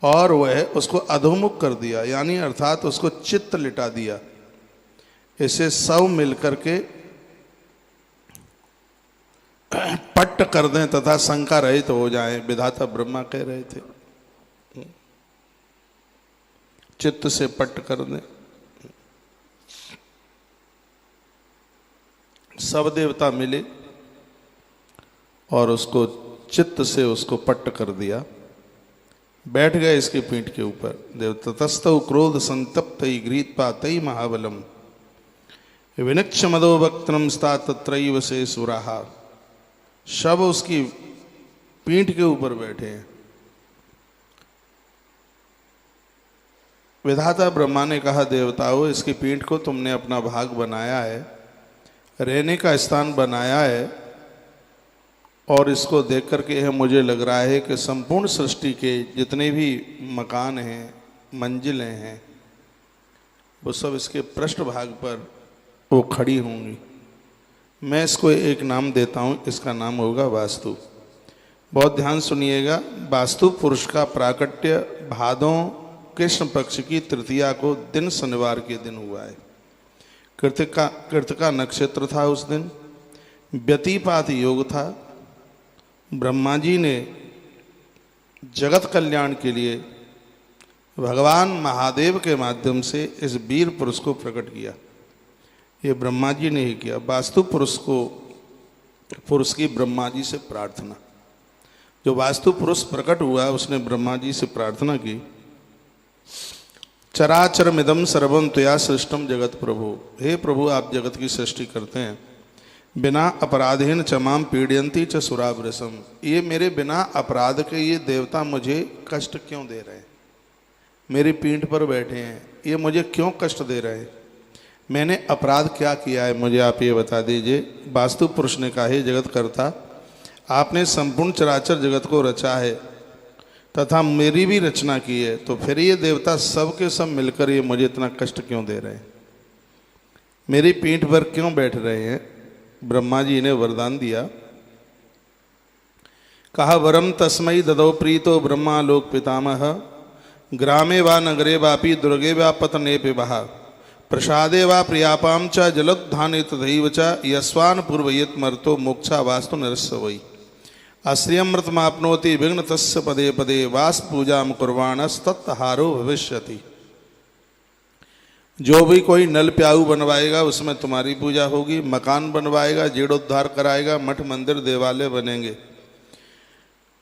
और वह उसको अधोमुख कर दिया, यानी अर्थात उसको चित्त लिटा दिया। इसे सब मिलकर के पट्ट कर दें तथा शंका रहित हो जाएं, विधाता ब्रह्मा कह रहे थे। चित्त से पट्ट कर दें। सब देवता मिले और उसको चित्त से उसको पट्ट कर दिया। बैठ गए इसकी पीठ के ऊपर। देवता ततस्तौ क्रोध संतप्त गृहीत्पातै महाबलम विनक्ष मदो वक्त्रम स्था तत्रैव से सुराहा। सब उसकी पीठ के ऊपर बैठे हैं। विधाता ब्रह्मा ने कहा देवताओं, इसकी पीठ को तुमने अपना भाग बनाया है, रहने का स्थान बनाया है, और इसको देख करके मुझे लग रहा है कि संपूर्ण सृष्टि के जितने भी मकान हैं, मंजिलें हैं, वो सब इसके पृष्ठ भाग पर वो खड़ी होंगी। मैं इसको एक नाम देता हूँ, इसका नाम होगा वास्तु। बहुत ध्यान सुनिएगा। वास्तु पुरुष का प्राकट्य भादों कृष्ण पक्ष की तृतीया को दिन शनिवार के दिन हुआ है। कृतिका नक्षत्र था उस दिन। व्यतिपात योग था। ब्रह्मा जी ने जगत कल्याण के लिए भगवान महादेव के माध्यम से इस वीर पुरुष को प्रकट किया। ये ब्रह्मा जी ने ही किया। वास्तु पुरुष की ब्रह्मा जी से प्रार्थना। जो वास्तु पुरुष प्रकट हुआ उसने ब्रह्मा जी से प्रार्थना की, चराचरमिदं सर्वं त्वया सृष्टम जगत प्रभु। हे प्रभु, आप जगत की सृष्टि करते हैं, बिना अपराधेन च माम पीड़यन्ति च सुरावृषम। ये मेरे बिना अपराध के ये देवता मुझे कष्ट क्यों दे रहे हैं? मेरी पीठ पर बैठे हैं, ये मुझे क्यों कष्ट दे रहे हैं? मैंने अपराध क्या किया है, मुझे आप ये बता दीजिए। वास्तु पुरुष ने कहा, हे जगत कर्ता, आपने संपूर्ण चराचर जगत को रचा है तथा मेरी भी रचना की है, तो फिर ये देवता सब के सब मिलकर ये मुझे इतना कष्ट क्यों दे रहे हैं? मेरी पीठ पर क्यों बैठ रहे हैं? ब्रह्मा जी ने वरदान दिया, कहा वरम तस्मै ददौ प्रीतो ब्रह्मा लोक पितामह ग्रामे वा नगरे वापि दुर्गे वा पतने पिबहा प्रसादे वा प्रियापाम च जलोत्थाने तथैव च यस्वान् पूर्वयेत मर्तो मोक्षा वास्तु नरस्य वै आश्रियमृतमाप्नोति विघ्न तस्य पदे पदे वास्त पूजाम कुर्वाणस्तत्हारो भविष्यति। जो भी कोई नल प्याऊ बनवाएगा उसमें तुम्हारी पूजा होगी, मकान बनवाएगा, जीर्णोद्धार कराएगा, मठ मंदिर देवालय बनेंगे,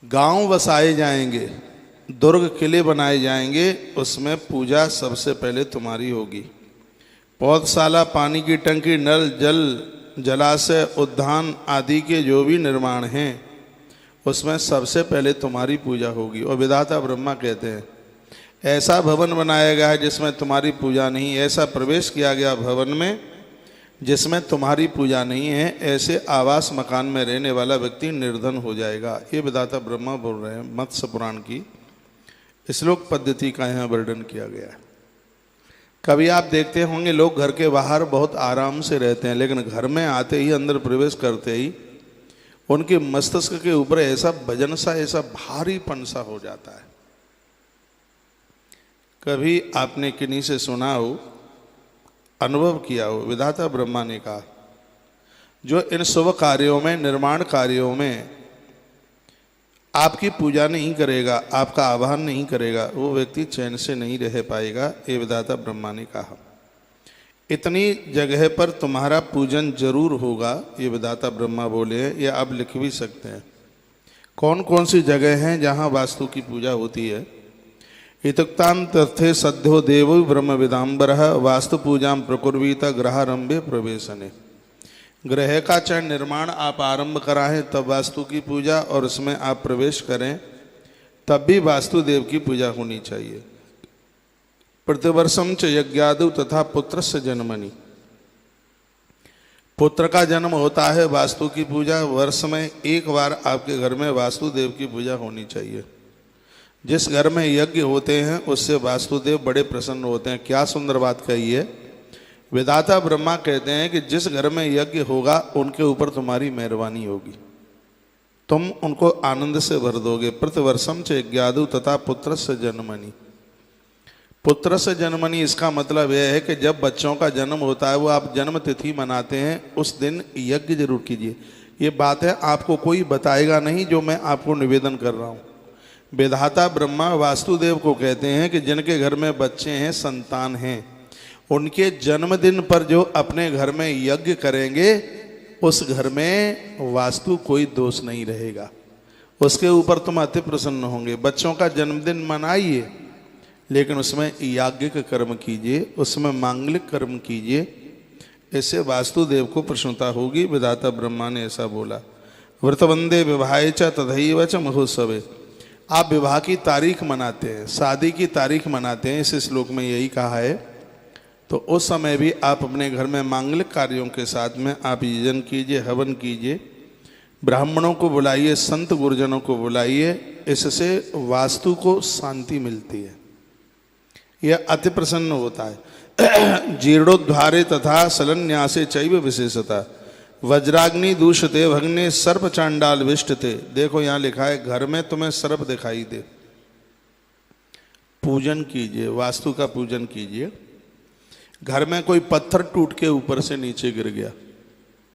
गांव वसाए जाएंगे, दुर्ग किले बनाए जाएंगे, उसमें पूजा सबसे पहले तुम्हारी होगी। पौधशाला, पानी की टंकी, नल जल, जलाशय, उद्यान आदि के जो भी निर्माण हैं उसमें सबसे पहले तुम्हारी पूजा होगी। और विधाता ब्रह्मा कहते हैं ऐसा भवन बनाया गया है जिसमें तुम्हारी पूजा नहीं, ऐसा प्रवेश किया गया भवन में जिसमें तुम्हारी पूजा नहीं है, ऐसे आवास मकान में रहने वाला व्यक्ति निर्धन हो जाएगा। ये विधाता ब्रह्मा बोल रहे हैं। मत्स्य पुराण की श्लोक पद्धति का यहाँ वर्णन किया गया है। कभी आप देखते होंगे लोग घर के बाहर बहुत आराम से रहते हैं, लेकिन घर में आते ही, अंदर प्रवेश करते ही उनके मस्तिष्क के ऊपर ऐसा वजन सा, ऐसा भारीपन सा हो जाता है। कभी आपने किन्हीं से सुना हो, अनुभव किया हो, विधाता ब्रह्मा ने कहा जो इन शुभ कार्यों में, निर्माण कार्यों में आपकी पूजा नहीं करेगा, आपका आह्वान नहीं करेगा, वो व्यक्ति चैन से नहीं रह पाएगा। ये विधाता ब्रह्मा ने कहा। इतनी जगह पर तुम्हारा पूजन जरूर होगा, ये विधाता ब्रह्मा बोले हैं। ये आप लिख भी सकते हैं कौन कौन सी जगह हैं जहाँ वास्तु की पूजा होती है। इतुक्तान तथे सद्यो देवो ब्रह्म विदाम्बरः वास्तु पूजा प्रकुर्वीत ग्रहारंभे प्रवेशने। ग्रह का चाहे निर्माण आप आरंभ कराएं तब वास्तु की पूजा, और उसमें आप प्रवेश करें तब भी वास्तु देव की पूजा होनी चाहिए। प्रतिवर्षम च यज्ञादु तथा पुत्र से जन्मनि। पुत्र का जन्म होता है, वास्तु की पूजा वर्ष में एक बार आपके घर में वास्तुदेव की पूजा होनी चाहिए। जिस घर में यज्ञ होते हैं उससे वास्तुदेव बड़े प्रसन्न होते हैं। क्या सुंदर बात कही है। वेदाता ब्रह्मा कहते हैं कि जिस घर में यज्ञ होगा उनके ऊपर तुम्हारी मेहरबानी होगी, तुम उनको आनंद से भर दोगे। प्रतिवर्षम च यज्ञादु तथा पुत्र से जन्मनि। पुत्र से जन्मनि इसका मतलब यह है कि जब बच्चों का जन्म होता है, वो आप जन्म तिथि मनाते हैं, उस दिन यज्ञ जरूर कीजिए। ये बात है आपको कोई बताएगा नहीं, जो मैं आपको निवेदन कर रहा हूँ। विधाता ब्रह्मा वास्तुदेव को कहते हैं कि जिनके घर में बच्चे हैं, संतान हैं, उनके जन्मदिन पर जो अपने घर में यज्ञ करेंगे उस घर में वास्तु कोई दोष नहीं रहेगा, उसके ऊपर तुम अति प्रसन्न होंगे। बच्चों का जन्मदिन मनाइए, लेकिन उसमें याज्ञिक कर्म कीजिए, उसमें मांगलिक कर्म कीजिए, इससे वास्तुदेव को प्रसन्नता होगी। विधाता ब्रह्मा ने ऐसा बोला। व्रतवंदे विवाहे च तथैव च महोत्सवे। आप विवाह की तारीख मनाते हैं, शादी की तारीख मनाते हैं, इस श्लोक में यही कहा है। तो उस समय भी आप अपने घर में मांगलिक कार्यों के साथ में आप यजन कीजिए, हवन कीजिए, ब्राह्मणों को बुलाइए, संत गुरुजनों को बुलाइए, इससे वास्तु को शांति मिलती है, यह अति प्रसन्न होता है। जीर्णोद्धारे तथा सलन्यासे चैव विशेषता वज्राग्नि दूषते भग्ने सर्प चांडाल विष्टते। देखो यहाँ लिखा है घर में तुम्हें सर्प दिखाई दे, पूजन कीजिए, वास्तु का पूजन कीजिए। घर में कोई पत्थर टूट के ऊपर से नीचे गिर गया,